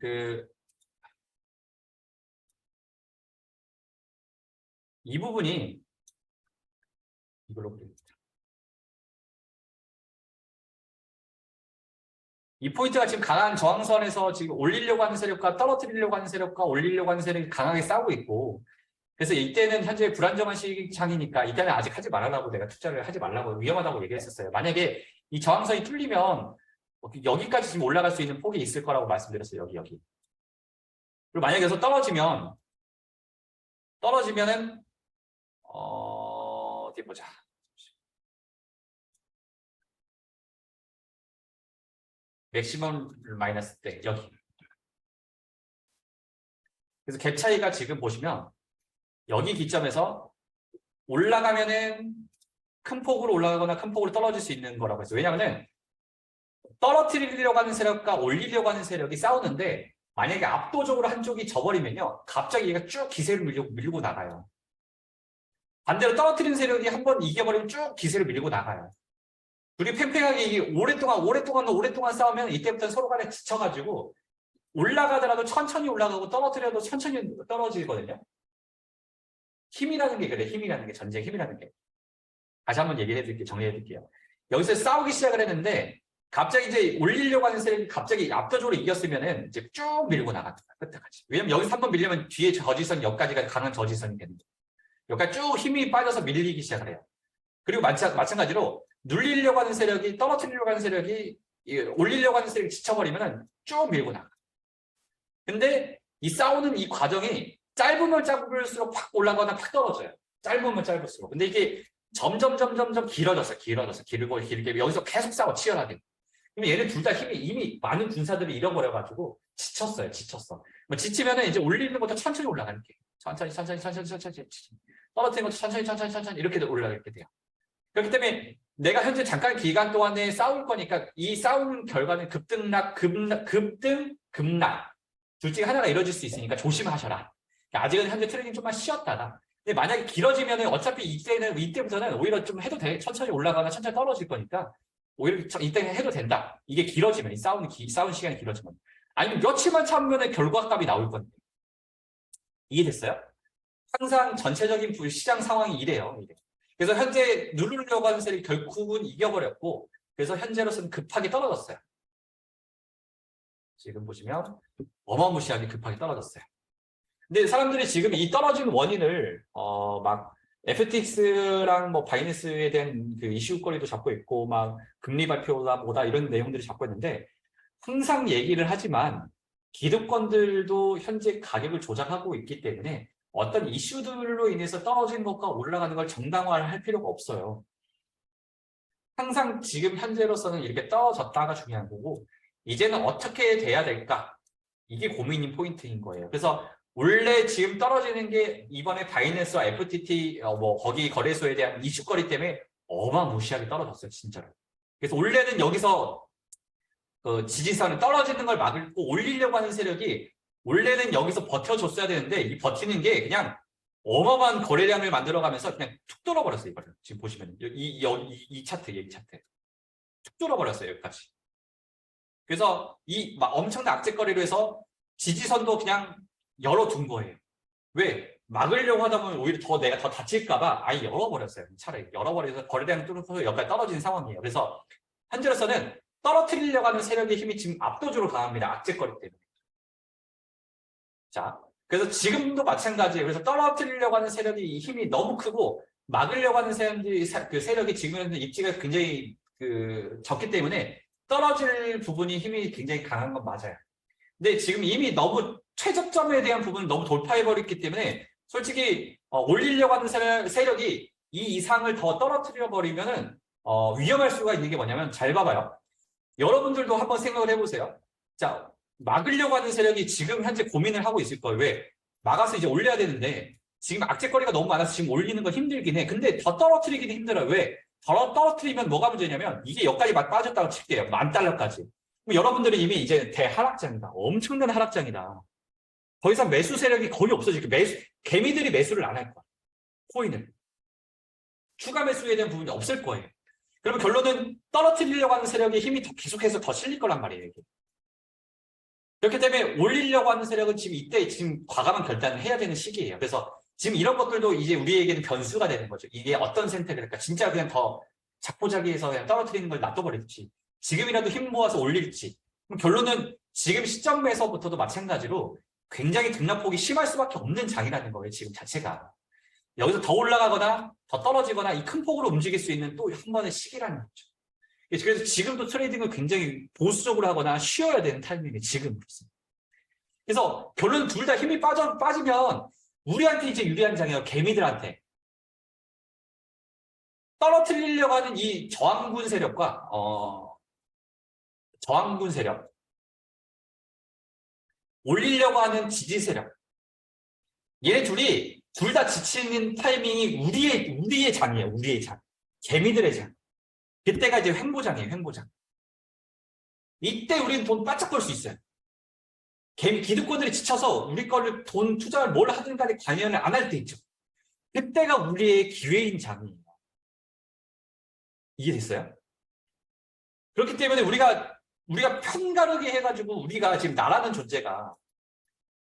이 부분이 이걸로 그립니다. 이 포인트가 지금 강한 저항선에서 지금 올리려고 하는 세력과 떨어뜨리려고 하는 세력과 올리려고 하는 세력이 강하게 싸우고 있고, 그래서 이때는 현재 불안정한 시장이니까 이때는 아직 하지 말라고, 내가 투자를 하지 말라고, 위험하다고 얘기했었어요. 만약에 이 저항선이 뚫리면 여기까지 지금 올라갈 수 있는 폭이 있을 거라고 말씀드렸어요. 여기. 그리고 만약에 여기서 떨어지면은 어디 보자. 맥시멈 마이너스 때 여기. 그래서 갭 차이가 지금 보시면 여기 기점에서 올라가면은 큰 폭으로 올라가거나 큰 폭으로 떨어질 수 있는 거라고 했어요. 왜냐하면은 떨어뜨리려고 하는 세력과 올리려고 하는 세력이 싸우는데, 만약에 압도적으로 한쪽이 져버리면요, 갑자기 얘가 쭉 기세를 밀고 나가요. 반대로 떨어뜨리는 세력이 한번 이겨버리면 쭉 기세를 밀고 나가요. 둘이 팽팽하게 이게 오랫동안 싸우면 이때부터 서로 간에 지쳐가지고 올라가더라도 천천히 올라가고 떨어뜨려도 천천히 떨어지거든요. 힘이라는 게 그래. 힘이라는 게, 전쟁 힘이라는 게. 다시 한번 얘기해드릴게요. 정리해드릴게요. 여기서 싸우기 시작을 했는데 갑자기 이제 올리려고 하는 세력이 갑자기 압도적으로 이겼으면은 이제 쭉 밀고 나간다. 끝까지. 왜냐면 여기서 한번 밀려면 뒤에 저지선, 여기까지가 강한 저지선이 되는 거예요. 여기까지 쭉 힘이 빠져서 밀리기 시작을 해요. 그리고 마찬가지로 눌리려고 하는 세력이, 떨어뜨리려고 하는 세력이, 올리려고 하는 세력이 지쳐버리면 쭉 밀고 나가. 근데 이 싸우는 이 과정이 짧으면 짧을수록 확 올라가거나 확 떨어져요. 짧으면 짧을수록. 근데 이게 점점 길게 여기서 계속 싸워, 치열하게. 그럼 얘네 둘 다 이미 많은 군사들을 잃어버려가지고 지쳤어. 지치면은 이제 올리는 것도 천천히 올라가는 게. 천천히. 떨어뜨리는 것도 천천히 이렇게 올라가게 돼요. 그렇기 때문에 내가 현재 잠깐 기간 동안에 싸울 거니까 이 싸우는 결과는 급등, 급락. 둘 중에 하나가 이루어질 수 있으니까 조심하셔라. 아직은 현재 트레이딩 좀만 쉬었다가. 근데 만약에 길어지면 어차피 이때부터는 오히려 좀 해도 돼. 천천히 올라가나 천천히 떨어질 거니까 오히려 이때 해도 된다. 이게 길어지면, 싸운 시간이 길어지면. 아니면 며칠만 참으면 결과값이 나올 건데. 이해됐어요? 항상 전체적인 시장 상황이 이래요. 그래서 현재 누르려고 하는 세력이 결국은 이겨버렸고, 그래서 현재로서는 급하게 떨어졌어요. 지금 보시면 어마무시하게 급하게 떨어졌어요. 근데 사람들이 지금 이 떨어진 원인을 막 FTX랑 뭐 바이낸스에 대한 그 이슈거리도 잡고 있고, 막 금리 발표다 뭐다 이런 내용들을 잡고 있는데, 항상 얘기를 하지만 기득권들도 현재 가격을 조작하고 있기 때문에 어떤 이슈들로 인해서 떨어진 것과 올라가는 걸 정당화할 필요가 없어요. 항상 지금 현재로서는 이렇게 떨어졌다가 중요한 거고, 이제는 어떻게 돼야 될까? 이게 고민인 포인트인 거예요. 그래서 원래 지금 떨어지는 게 이번에 바이낸스와 FTT 거기 거래소에 대한 이슈거리 때문에 어마무시하게 떨어졌어요, 진짜로. 그래서 원래는 여기서 지지선이 떨어지는 걸 막고 올리려고 하는 세력이 원래는 여기서 버텨줬어야 되는데, 이 버티는 게 그냥 어마어마한 거래량을 만들어가면서 그냥 툭 뚫어버렸어요. 이거를 지금 보시면 이 차트, 툭 뚫어버렸어요. 여기까지. 그래서 이 막 엄청난 악재거리로 해서 지지선도 그냥 열어둔 거예요. 왜? 막으려고 하다 보면 오히려 더 내가 더 다칠까봐 아예 열어버렸어요. 차라리 열어버려서 거래량이 뚫어서 여기까지 떨어진 상황이에요. 그래서 현재로서는 떨어뜨리려고 하는 세력의 힘이 지금 압도적으로 강합니다. 악재거리 때문에. 자, 그래서 지금도 마찬가지예요. 그래서 떨어뜨리려고 하는 세력이 힘이 너무 크고 막으려고 하는 그 세력이 지금은 입지가 굉장히 적기 때문에 떨어질 부분이 힘이 굉장히 강한 건 맞아요. 근데 지금 이미 너무 최저점에 대한 부분을 너무 돌파해버렸기 때문에 솔직히 올리려고 하는 세력이 이 이상을 더 떨어뜨려 버리면은 위험할 수가 있는 게 뭐냐면 잘 봐봐요. 여러분들도 한번 생각을 해보세요. 자, 막으려고 하는 세력이 지금 현재 고민을 하고 있을 거예요. 왜? 막아서 이제 올려야 되는데 지금 악재거리가 너무 많아서 지금 올리는 건 힘들긴 해. 근데 더 떨어뜨리기는 힘들어요. 왜? 더 떨어뜨리면 뭐가 문제냐면 이게 여기까지 막 빠졌다고 칠게요. 10,000달러까지. 그럼 여러분들은 이미 이제 대하락장이다. 엄청난 하락장이다. 더 이상 매수 세력이 거의 없어지고 개미들이 매수를 안 할 거야. 코인을. 추가 매수에 대한 부분이 없을 거예요. 그러면 결론은 떨어뜨리려고 하는 세력의 힘이 계속해서 더 실릴 거란 말이에요. 이게. 그렇기 때문에 올리려고 하는 세력은 지금 과감한 결단을 해야 되는 시기예요. 그래서 지금 이런 것들도 이제 우리에게는 변수가 되는 거죠. 이게 어떤 선택을 할까? 진짜 그냥 더 자포자기해서 그냥 떨어뜨리는 걸 놔둬버릴지, 지금이라도 힘 모아서 올릴지. 그럼 결론은 지금 시점에서부터도 마찬가지로 굉장히 등락폭이 심할 수밖에 없는 장이라는 거예요. 지금 자체가. 여기서 더 올라가거나 더 떨어지거나 이 큰 폭으로 움직일 수 있는 또 한 번의 시기라는 거죠. 그래서 지금도 트레이딩을 굉장히 보수적으로 하거나 쉬어야 되는 타이밍이 지금으로서. 그래서 결론은 둘 다 힘이 빠지면 우리한테 이제 유리한 장이에요. 개미들한테. 떨어뜨리려고 하는 이 저항군 세력과 저항군 세력, 올리려고 하는 지지 세력. 얘네 둘이 둘 다 지치는 타이밍이 우리의 장이에요. 우리의 장. 개미들의 장. 그때가 이제 횡보장이에요. 횡보장. 이때 우리는 돈 바짝 벌 수 있어요. 기득권들이 지쳐서 우리 거를 돈 투자를 뭘 하든 간에 관여를 안 할 때 있죠. 그때가 우리의 기회인 장이에요. 이해됐어요? 그렇기 때문에 우리가 편가르게 해가지고 우리가 지금 나라는 존재가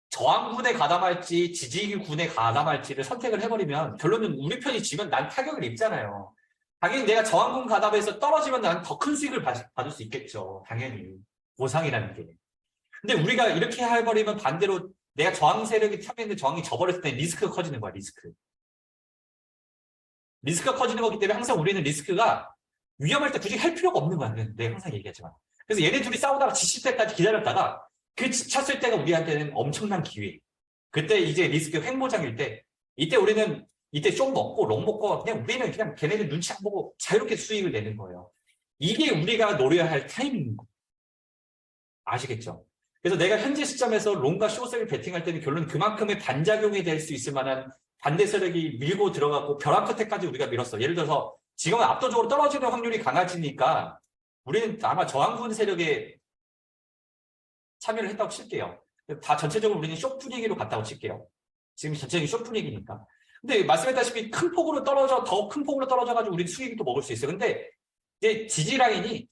저항군에 가담할지 지지군에 가담할지를 선택을 해버리면 결론은 우리 편이 지면 난 타격을 입잖아요. 당연히 내가 저항군 가담해서 떨어지면 난 더 큰 수익을 받을 수 있겠죠. 당연히. 보상이라는 게. 근데 우리가 이렇게 해버리면 반대로 내가 저항 세력이 탑했는데 저항이 져버렸을 때 리스크가 커지는 거야. 리스크가 커지는 거기 때문에 항상 우리는 리스크가 위험할 때 굳이 할 필요가 없는 거야. 내가 항상 얘기하지만. 그래서 얘네 둘이 싸우다가 지칠 때까지 기다렸다가 그 지쳤을 때가 우리한테는 엄청난 기회. 그때 이제 리스크 횡보장일 때 이때 우리는 이때 좀 먹고 롱 먹고 우리는 그냥 걔네들 눈치 안 보고 자유롭게 수익을 내는 거예요. 이게 우리가 노려야 할 타이밍인 거예요. 아시겠죠? 그래서 내가 현재 시점에서 롱과 숏을 베팅할 때는 결론 그만큼의 반작용이 될 수 있을 만한 반대 세력이 밀고 들어가고 벼락 끝에까지 우리가 밀었어. 예를 들어서 지금은 압도적으로 떨어지는 확률이 강해지니까 우리는 아마 저항군 세력에 참여를 했다고 칠게요. 다 전체적으로 우리는 숏 분위기로 갔다고 칠게요. 지금 전체적인 숏 분위기니까. 근데 말씀했다시피 더 큰 폭으로 떨어져가지고 우리 수익도 먹을 수 있어요. 근데 이제 지지 라인이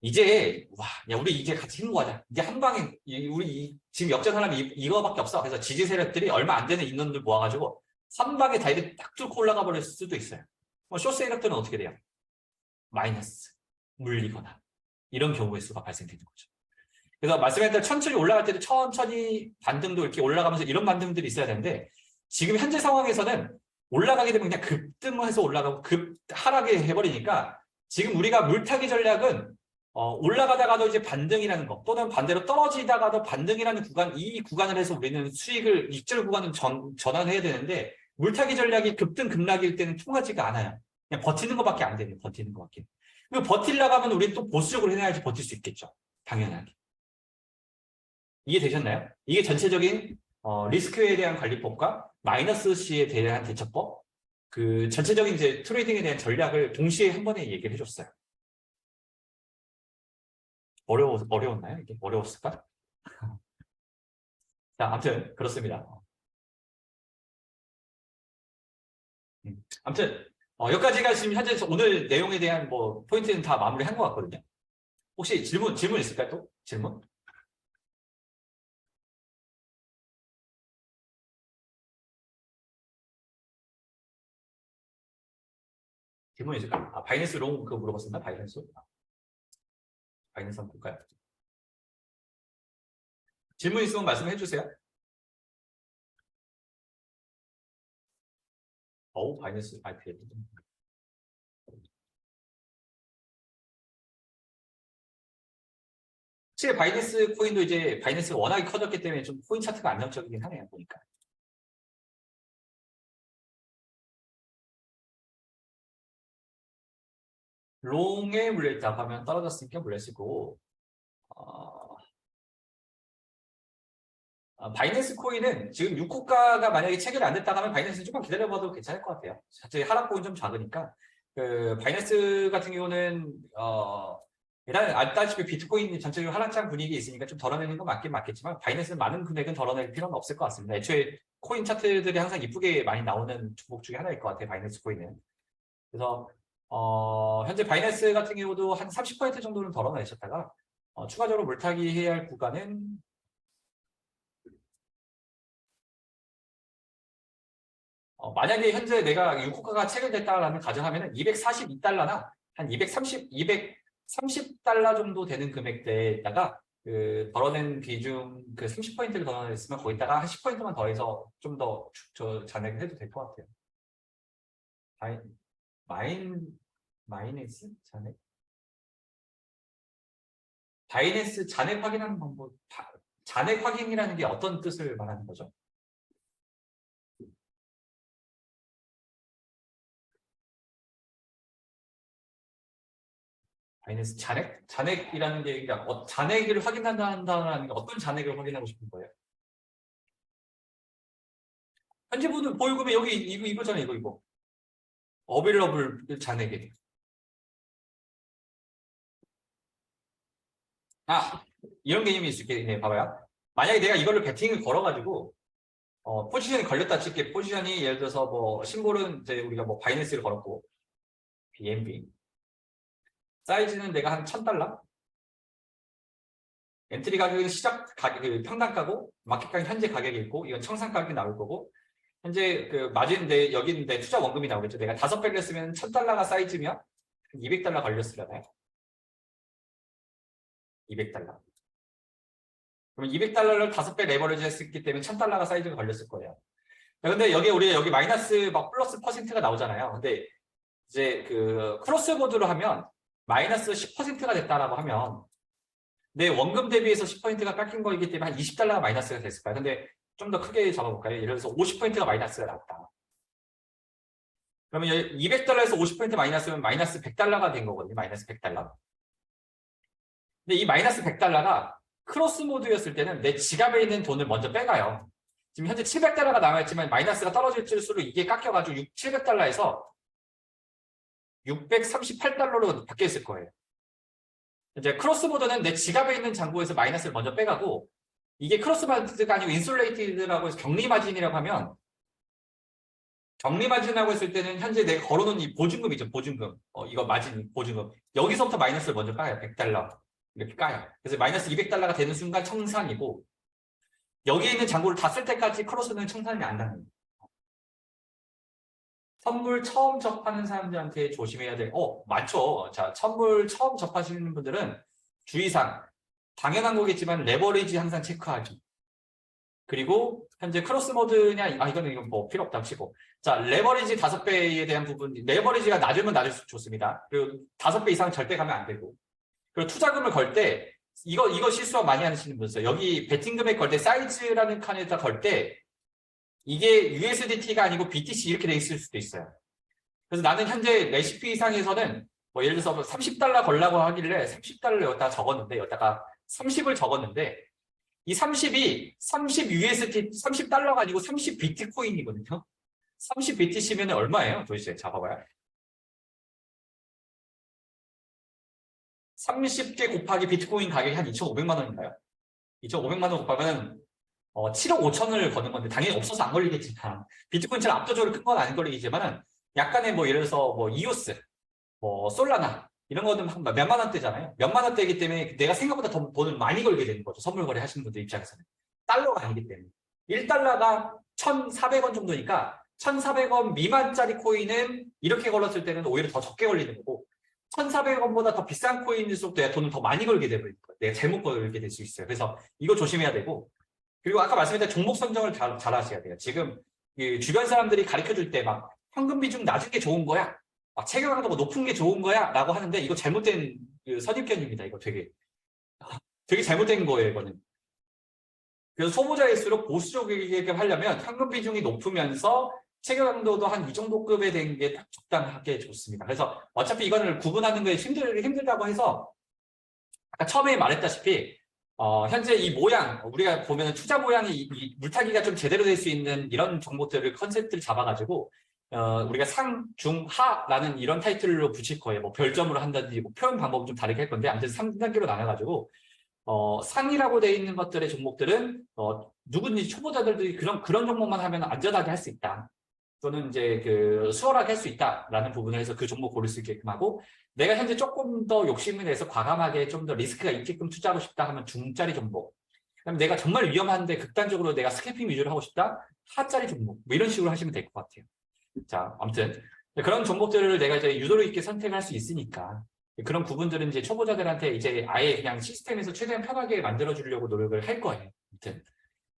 이제 야 우리 이제 같이 힘모하자. 이제 한 방에 우리 지금 역전 사람이 이거밖에 없어. 그래서 지지 세력들이 얼마 안 되는 인원들 모아가지고 한 방에 다 이렇게 딱 뚫고 올라가 버릴 수도 있어요. 숏 세력들은 어떻게 돼요? 마이너스 물리거나 이런 경우의 수가 발생되는 거죠. 그래서 말씀했던 천천히 올라갈 때도 천천히 반등도 이렇게 올라가면서 이런 반등들이 있어야 되는데 지금 현재 상황에서는 올라가게 되면 그냥 급등해서 올라가고 하락에 해버리니까 지금 우리가 물타기 전략은 올라가다가도 이제 반등이라는 거 또는 반대로 떨어지다가도 반등이라는 이 구간을 해서 우리는 수익을 익절 구간을 전환해야 되는데 물타기 전략이 급등 급락일 때는 통하지가 않아요. 그냥 버티는 것밖에 안 되는 버티는 것밖에. 그리고 버틸려고 하면 우리는 또 보수적으로 해야지 버틸 수 있겠죠. 당연하게. 이해되셨나요? 이게 전체적인 리스크에 대한 관리법과 마이너스 C에 대한 대처법, 그 전체적인 이제 트레이딩에 대한 전략을 동시에 한 번에 얘기를 해줬어요. 어려웠나요? 이게 어려웠을까? 자, 아무튼 그렇습니다. 아무튼 여기까지가 지금 현재 오늘 내용에 대한 뭐 포인트는 다 마무리한 것 같거든요. 혹시 질문 있을까요? 또 질문? 질문 있을까요? 아, 바이낸스 롱 그거 물어봤었나? 바이낸스? 바이낸스 한번 볼까요? 질문 있으면 말씀해 주세요. 바이낸스 IPL. 실제 바이낸스 코인도 이제 바이낸스가 워낙에 커졌기 때문에 좀 코인 차트가 안정적이긴 하네요, 보니까. 롱에 물려있다고 하면 떨어졌으니까 물렸을 거고, 바이낸스 코인은 지금 6호가가 만약에 체결이 안 됐다고 하면 바이낸스는 조금 기다려봐도 괜찮을 것 같아요. 자체 하락폭은 좀 작으니까. 그 바이낸스 같은 경우는 일단 알다시피 비트코인 전체적으로 하락장 분위기 있으니까 좀 덜어내는 건 맞긴 맞겠지만 바이낸스는 많은 금액은 덜어낼 필요는 없을 것 같습니다. 애초에 코인 차트들이 항상 이쁘게 많이 나오는 종목 중에 하나일 것 같아요. 바이낸스 코인은. 그래서 현재 바이낸스 같은 경우도 한 30% 정도는 덜어내셨다가 추가적으로 물타기 해야 할 구간은 만약에 현재 내가 6호가가 체결됐다라는 가정하면 242달러나 한 230달러 정도 되는 금액대에다가 그 덜어낸 비중 그 30%를 덜어냈으면 거기다가 한 10%만 더해서 좀 더 잔액을 해도 될 것 같아요. 마이너스 잔액? 바이낸스 잔액 확인하는 방법, 잔액 확인이라는 게 어떤 뜻을 말하는 거죠? 바이낸스 잔액? 잔액이라는 게 그러니까 잔액을 확인한다는 게 어떤 잔액을 확인하고 싶은 거예요? 현재 보유금이 여기 이거잖아요. 이거. 어빌러블 잔액이. 이런 개념이 있을 수 있겠네요. 봐봐요. 만약에 내가 이거를 베팅을 걸어가지고 포지션이 걸렸다 칠게. 포지션이 예를 들어서 뭐 심볼은 이제 우리가 뭐 바이낸스를 걸었고 BNB 사이즈는 내가 한 1000달러 엔트리 가격은 시작 가격 평단가고 마켓가격 현재 가격이 있고 이건 청산 가격이 나올 거고 현재 그 마진인데 여기 내 투자 원금이 나오겠죠. 내가 5배를 했으면 1000달러가 사이즈면 200달러 걸렸으려나요? 200달러. 그럼 200달러를 5배 레버리지 했기 때문에 1000달러가 사이즈가 걸렸을 거예요. 근데 우리가 여기 마이너스 막 플러스 퍼센트가 나오잖아요. 근데 이제 그 크로스보드로 하면 마이너스 10%가 됐다라고 하면 내 원금 대비해서 10%가 깎인 거이기 때문에 한 20달러가 마이너스가 됐을 거예요. 근데 좀 더 크게 잡아볼까요? 예를 들어서 50%가 마이너스가 나왔다. 그러면 200달러에서 50% 마이너스면 마이너스 100달러가 된 거거든요. 마이너스 100달러. 근데 이 마이너스 100달러가 크로스 모드였을 때는 내 지갑에 있는 돈을 먼저 빼가요. 지금 현재 700달러가 남아있지만 마이너스가 떨어질수록 이게 깎여가지고 700달러에서 638달러로 바뀌어 있을 거예요. 이제 크로스보드는 내 지갑에 있는 잔고에서 마이너스를 먼저 빼가고 이게 크로스보드가 아니고 인슐레이티드라고 해서 격리마진이라고 하면 격리마진이라고 했을 때는 현재 내가 걸어놓은 이 보증금이죠. 보증금. 이거 마진 보증금. 여기서부터 마이너스를 먼저 까요. 100달러. 이렇게 까요. 그래서 마이너스 200달러가 되는 순간 청산이고 여기에 있는 잔고를 다 쓸 때까지 크로스는 청산이 안 나는 거예요. 선물 처음 접하는 사람들한테 조심해야 돼. 많죠. 자, 선물 처음 접하시는 분들은 주의사항. 당연한 거겠지만 레버리지 항상 체크하기. 그리고 현재 크로스 모드냐, 이건 뭐 필요 없다고 치고. 자, 레버리지 5배에 대한 부분, 레버리지가 낮으면 낮을수록 좋습니다. 그리고 5배 이상 절대 가면 안 되고. 그리고 투자금을 걸 때, 이거 실수가 많이 하시는 분 있어요. 여기 베팅 금액 걸 때 사이즈라는 칸에다 걸 때, 이게 USDT가 아니고 BTC 이렇게 돼 있을 수도 있어요. 그래서 나는 현재 레시피 상에서는 뭐 예를 들어서 30달러 걸라고 하길래 30달러를 여기다가 적었는데 여기다가 30을 적었는데 이 30이 30 USD 30달러가 아니고 30 비트코인이거든요. 30 BTC면 얼마예요? 도대체 잡아봐요. 30개 곱하기 비트코인 가격이 한 2,500만 원인가요? 2,500만 원 곱하면 7억 5천을 거는 건데 당연히 없어서 안 걸리겠지만 비트코인처럼 압도적으로 큰 건 안 걸리겠지만은 약간의 뭐 예를 들어서 뭐 이오스, 뭐 솔라나 이런 거는 몇만 원대잖아요. 몇만 원대이기 때문에 내가 생각보다 더 돈을 많이 걸게 되는 거죠. 선물 거래 하시는 분들 입장에서는. 달러가 아니기 때문에. 1달러가 1,400원 정도니까 1,400원 미만짜리 코인은 이렇게 걸었을 때는 오히려 더 적게 걸리는 거고 1,400원보다 더 비싼 코인일수록 내가 돈을 더 많이 걸게 되는 거예요. 내가 잘못 걸게 될 수 있어요. 그래서 이거 조심해야 되고 그리고 아까 말씀드린 종목 선정을 잘 하셔야 돼요. 지금 주변 사람들이 가르쳐줄 때 막 현금 비중 낮은 게 좋은 거야. 체결 강도가 높은 게 좋은 거야 라고 하는데 이거 잘못된 선입견입니다. 이거 되게 잘못된 거예요. 이거는. 그래서 소모자일수록 보수적이게 하려면 현금 비중이 높으면서 체결 강도도 한 이 정도 급에 된 게 딱 적당하게 좋습니다. 그래서 어차피 이거를 구분하는 게 힘들다고 해서 아까 처음에 말했다시피 현재 이 모양 우리가 보면 투자 모양이 이 물타기가 좀 제대로 될 수 있는 이런 정보들을 컨셉트를 잡아가지고 우리가 상, 중, 하라는 이런 타이틀로 붙일 거예요. 뭐 별점으로 한다든지 뭐 표현 방법은 좀 다르게 할 건데 아무튼 3단계로 나눠가지고 상이라고 되어 있는 것들의 종목들은 누구든지 초보자들이 그런 종목만 하면 안전하게 할 수 있다. 또는 이제 수월하게 할 수 있다라는 부분을 해서 그 종목 고를 수 있게끔 하고 내가 현재 조금 더 욕심을 내서 과감하게 좀 더 리스크가 있게끔 투자하고 싶다 하면 중짜리 종목. 그다음에 내가 정말 위험한데 극단적으로 내가 스캐핑 위주로 하고 싶다 하짜리 종목. 뭐 이런 식으로 하시면 될 것 같아요. 자, 아무튼 그런 종목들을 내가 이제 유도리 있게 선택할 수 있으니까 그런 부분들은 이제 초보자들한테 이제 아예 그냥 시스템에서 최대한 편하게 만들어 주려고 노력을 할 거예요.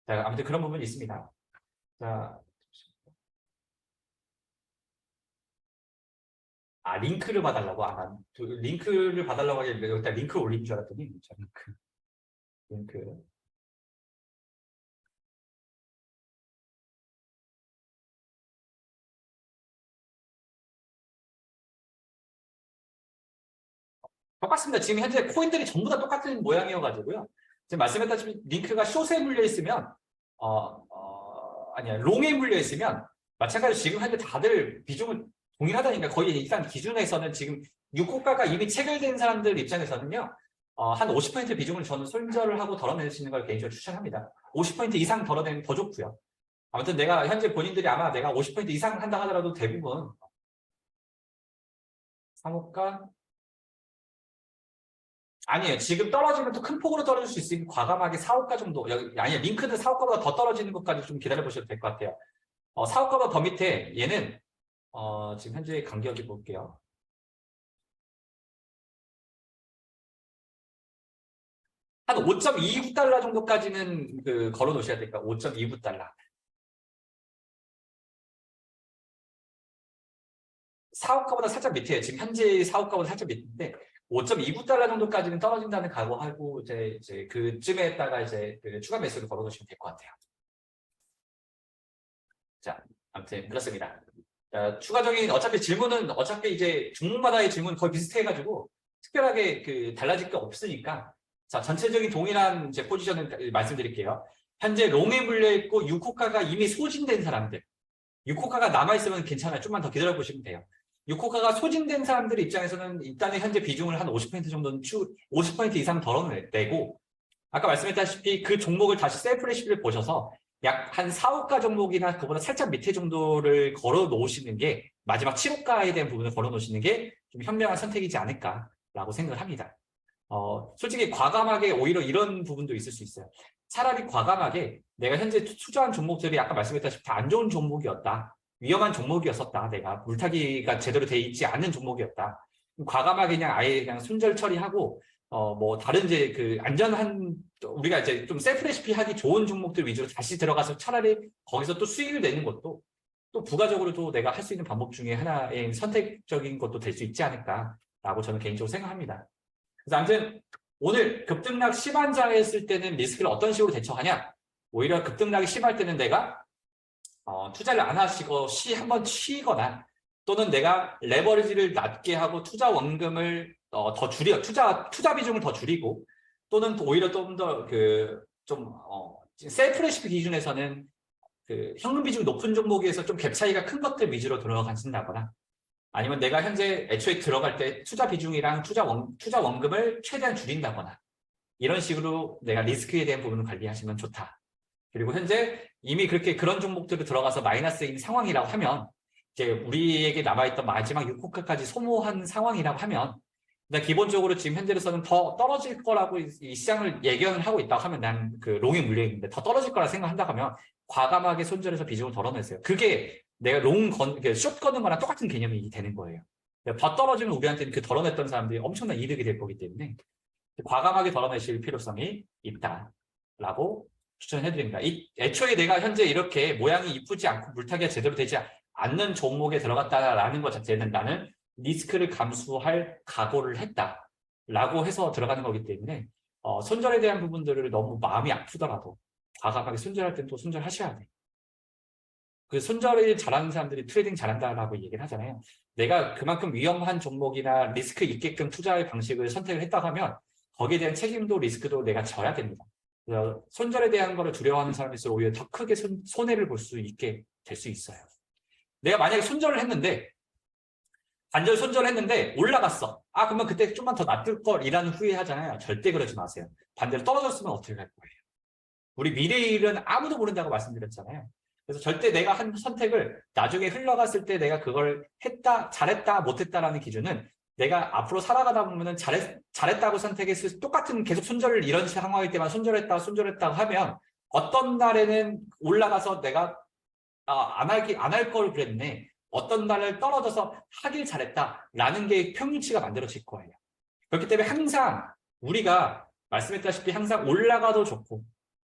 아무튼 그런 부분이 있습니다. 자, 링크를 봐달라고 링크를 봐달라고 하길래 일단 링크 올린 줄 알았더니 자, 링크. 똑같습니다. 지금 현재 코인들이 전부 다 똑같은 모양이어가지고요. 지금 말씀했다시피 링크가 숏에 물려 있으면 아니야 롱에 물려 있으면 마찬가지로 지금 현재 다들 비중은 동일하다니까 거의 일단 기준에서는 지금 6호가가 이미 체결된 사람들 입장에서는요. 한 50% 비중을 저는 손절을 하고 덜어내시는 걸 개인적으로 추천합니다. 50% 이상 덜어내면 더 좋고요. 아무튼 내가 현재 본인들이 아마 내가 50% 이상 한다 하더라도 대부분 상호가 아니에요. 지금 떨어지면 또 큰 폭으로 떨어질 수 있으니 과감하게 4호가 정도 아니야 링크는 4호가보다 더 떨어지는 것까지 좀 기다려 보셔도 될 것 같아요. 4호가보다 더 밑에 얘는 지금 현재 간격이 볼게요. 한 5.29달러 정도까지는 걸어 놓으셔야 될까? 5.29달러. 4호가보다 살짝 밑에요. 지금 현재 4호가보다 살짝 밑인데 5.29달러 정도까지는 떨어진다는 각오하고 이제 그쯤에다가 이제 추가 매수를 걸어 놓으시면 될 것 같아요. 자, 아무튼 그렇습니다. 추가적인 어차피 질문은 어차피 이제 종목마다의 질문 거의 비슷해가지고 특별하게 달라질 게 없으니까 자 전체적인 동일한 이제 포지션을 말씀드릴게요. 현재 롱에 물려 있고 6호가가 이미 소진된 사람들 6호가가 남아있으면 괜찮아요. 좀만 더 기다려 보시면 돼요. 6호가가 소진된 사람들 입장에서는 일단은 현재 비중을 한 50% 정도는 50% 이상 덜어내고 아까 말씀했다시피 그 종목을 다시 셀프 레시피를 보셔서 약 한 4호가 종목이나 그보다 살짝 밑에 정도를 걸어 놓으시는 게 마지막 7호가에 대한 부분을 걸어 놓으시는 게 좀 현명한 선택이지 않을까라고 생각을 합니다. 솔직히 과감하게 오히려 이런 부분도 있을 수 있어요. 차라리 과감하게 내가 현재 투자한 종목들이 아까 말씀했다시피 다 안 좋은 종목이었다. 위험한 종목이었었다. 내가 물타기가 제대로 돼 있지 않은 종목이었다. 과감하게 그냥 아예 그냥 손절 처리하고 뭐 다른 이제 안전한 우리가 이제 좀 셀프 레시피 하기 좋은 종목들 위주로 다시 들어가서 차라리 거기서 또 수익을 내는 것도 또 부가적으로도 내가 할 수 있는 방법 중에 하나의 선택적인 것도 될 수 있지 않을까라고 저는 개인적으로 생각합니다. 그래서 아무튼 오늘 급등락 심한장했을 때는 리스크를 어떤 식으로 대처하냐? 오히려 급등락이 심할 때는 내가 투자를 안 하시고 한번 쉬거나 또는 내가 레버리지를 낮게 하고 투자 원금을 더 줄여 투자 비중을 더 줄이고 또는 오히려 좀 더 셀프 레시피 기준에서는 현금 비중이 높은 종목에서 좀 갭 차이가 큰 것들 위주로 들어가신다거나 아니면 내가 현재 애초에 들어갈 때 투자 비중이랑 투자 원금을 최대한 줄인다거나 이런 식으로 내가 리스크에 대한 부분을 관리하시면 좋다. 그리고 현재 이미 그런 종목들을 들어가서 마이너스인 상황이라고 하면 이제 우리에게 남아있던 마지막 6호가까지 소모한 상황이라고 하면 나 기본적으로 지금 현재로서는 더 떨어질 거라고 이 시장을 예견을 하고 있다고 하면 난 그 롱에 물려 있는데 더 떨어질 거라 생각한다고 하면 과감하게 손절해서 비중을 덜어내세요. 그게 내가 숏 거는 거랑 똑같은 개념이 되는 거예요. 더 떨어지면 우리한테는 그 덜어냈던 사람들이 엄청난 이득이 될 거기 때문에 과감하게 덜어내실 필요성이 있다라고 추천해드립니다. 애초에 내가 현재 이렇게 모양이 이쁘지 않고 물타기가 제대로 되지 않는 종목에 들어갔다라는 것 자체는 나는 리스크를 감수할 각오를 했다라고 해서 들어가는 거기 때문에 손절에 대한 부분들을 너무 마음이 아프더라도 과감하게 손절할 때는 또 손절하셔야 돼. 그 손절을 잘하는 사람들이 트레이딩 잘한다라고 얘기를 하잖아요. 내가 그만큼 위험한 종목이나 리스크 있게끔 투자의 방식을 선택을 했다고 하면 거기에 대한 책임도 리스크도 내가 져야 됩니다. 그래서 손절에 대한 거를 두려워하는 사람일수록 오히려 더 크게 손해를 볼 수 있게 될 수 있어요. 내가 만약에 손절을 했는데 반절 손절을 했는데 올라갔어. 그러면 그때 좀만 더 놔둘 걸이라는 후회하잖아요. 절대 그러지 마세요. 반대로 떨어졌으면 어떻게 할 거예요? 우리 미래의 일은 아무도 모른다고 말씀드렸잖아요. 그래서 절대 내가 한 선택을 나중에 흘러갔을 때 내가 그걸 했다, 잘했다, 못했다라는 기준은 내가 앞으로 살아가다 보면은 잘했다고 선택했을 똑같은 계속 손절을 이런 상황일 때만 손절했다고 하면 어떤 날에는 올라가서 내가 안 할 걸 그랬네. 어떤 날을 떨어져서 하길 잘했다라는 게 평균치가 만들어질 거예요. 그렇기 때문에 항상 우리가 말씀했다시피 항상 올라가도 좋고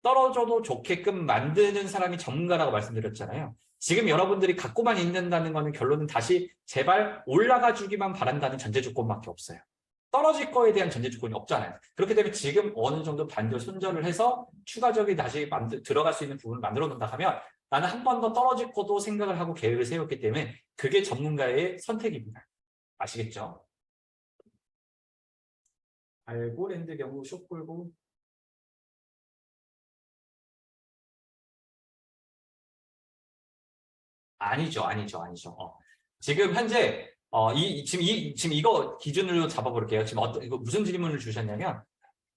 떨어져도 좋게끔 만드는 사람이 전문가라고 말씀드렸잖아요. 지금 여러분들이 갖고만 있는다는 거는 결론은 다시 제발 올라가 주기만 바란다는 전제 조건밖에 없어요. 떨어질 거에 대한 전제 조건이 없잖아요. 그렇기 때문에 지금 어느 정도 반절 손절을 해서 추가적인 다시 들어갈 수 있는 부분을 만들어 놓는다 하면 나는 한 번 더 떨어질 것도 생각을 하고 계획을 세웠기 때문에 그게 전문가의 선택입니다. 아시겠죠? 알고랜드 경우 숏 골고 아니죠. 지금 현재 지금 이거 기준으로 잡아볼게요. 지금 이거 무슨 질문을 주셨냐면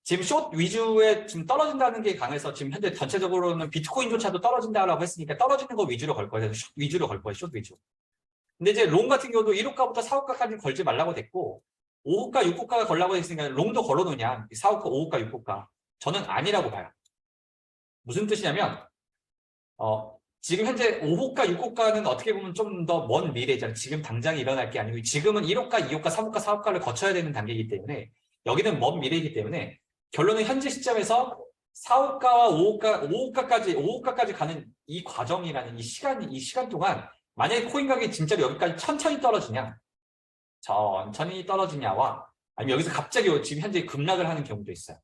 지금 숏 위주에 지금 떨어진다는 게 강해서 지금 현재 전체적으로는 비트코인조차도 떨어진다라고 했으니까 떨어지는 거 위주로 걸 거예요. 숏 위주로 걸 거예요. 숏 위주. 근데 이제 롱 같은 경우도 1호가부터 4호가까지 걸지 말라고 됐고 5호가, 6호가가 걸라고 했으니까 롱도 걸어놓냐. 4호가, 5호가, 6호가. 저는 아니라고 봐요. 무슨 뜻이냐면 지금 현재 5호가, 6호가는 어떻게 보면 좀 더 먼 미래잖아요. 지금 당장 일어날 게 아니고 지금은 1호가, 2호가, 3호가, 4호가를 거쳐야 되는 단계이기 때문에 여기는 먼 미래이기 때문에 결론은 현재 시점에서 4호가와 5호가까지 가는 이 과정이라는 이 시간 동안 만약에 코인 가격이 진짜로 여기까지 천천히 떨어지냐와 아니면 여기서 갑자기 지금 현재 급락을 하는 경우도 있어요.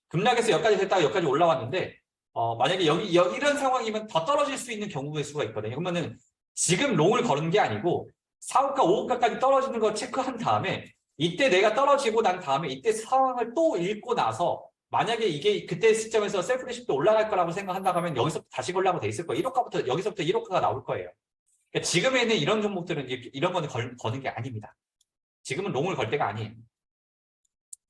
급락해서 여기까지 됐다가 여기까지 올라왔는데 만약에 여기 이런 상황이면 더 떨어질 수 있는 경우의 수가 있거든요. 그러면은 지금 롱을 거는 게 아니고 4호가, 5호가까지 떨어지는 거 체크한 다음에 이때 내가 떨어지고 난 다음에 이때 상황을 또 읽고 나서 만약에 이게 그때 시점에서 셀프 레시피도 올라갈 거라고 생각한다고 하면 여기서 다시 걸라고 돼 있을 거예요. 1호가부터 여기서부터 1호가가 나올 거예요. 그러니까 지금에는 이런 종목들은 이런 거는 거는 게 아닙니다. 지금은 롱을 걸 때가 아니에요.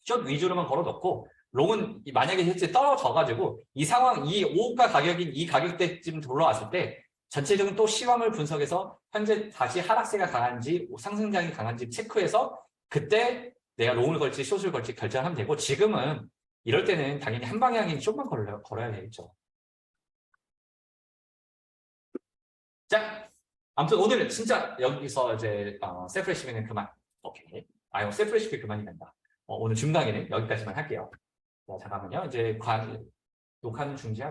숏 위주로만 걸어놓고 롱은 만약에 실제 떨어져가지고 이 상황, 이 5호가 가격인 이 가격대쯤 올라왔을 때 전체적인 또 시황을 분석해서 현재 다시 하락세가 강한지 상승장이 강한지 체크해서 그때 내가 롱을 걸지 숏을 걸지 결정하면 되고 지금은 이럴 때는 당연히 한 방향인 숏만 걸어야 되겠죠. 자, 아무튼 오늘 진짜 여기서 이제 셀프 레시피는 그만. 오케이. 셀프 레시피 그만이 된다. 오늘 중강의는 여기까지만 할게요. 자, 잠깐만요. 이제 녹화는 중지하고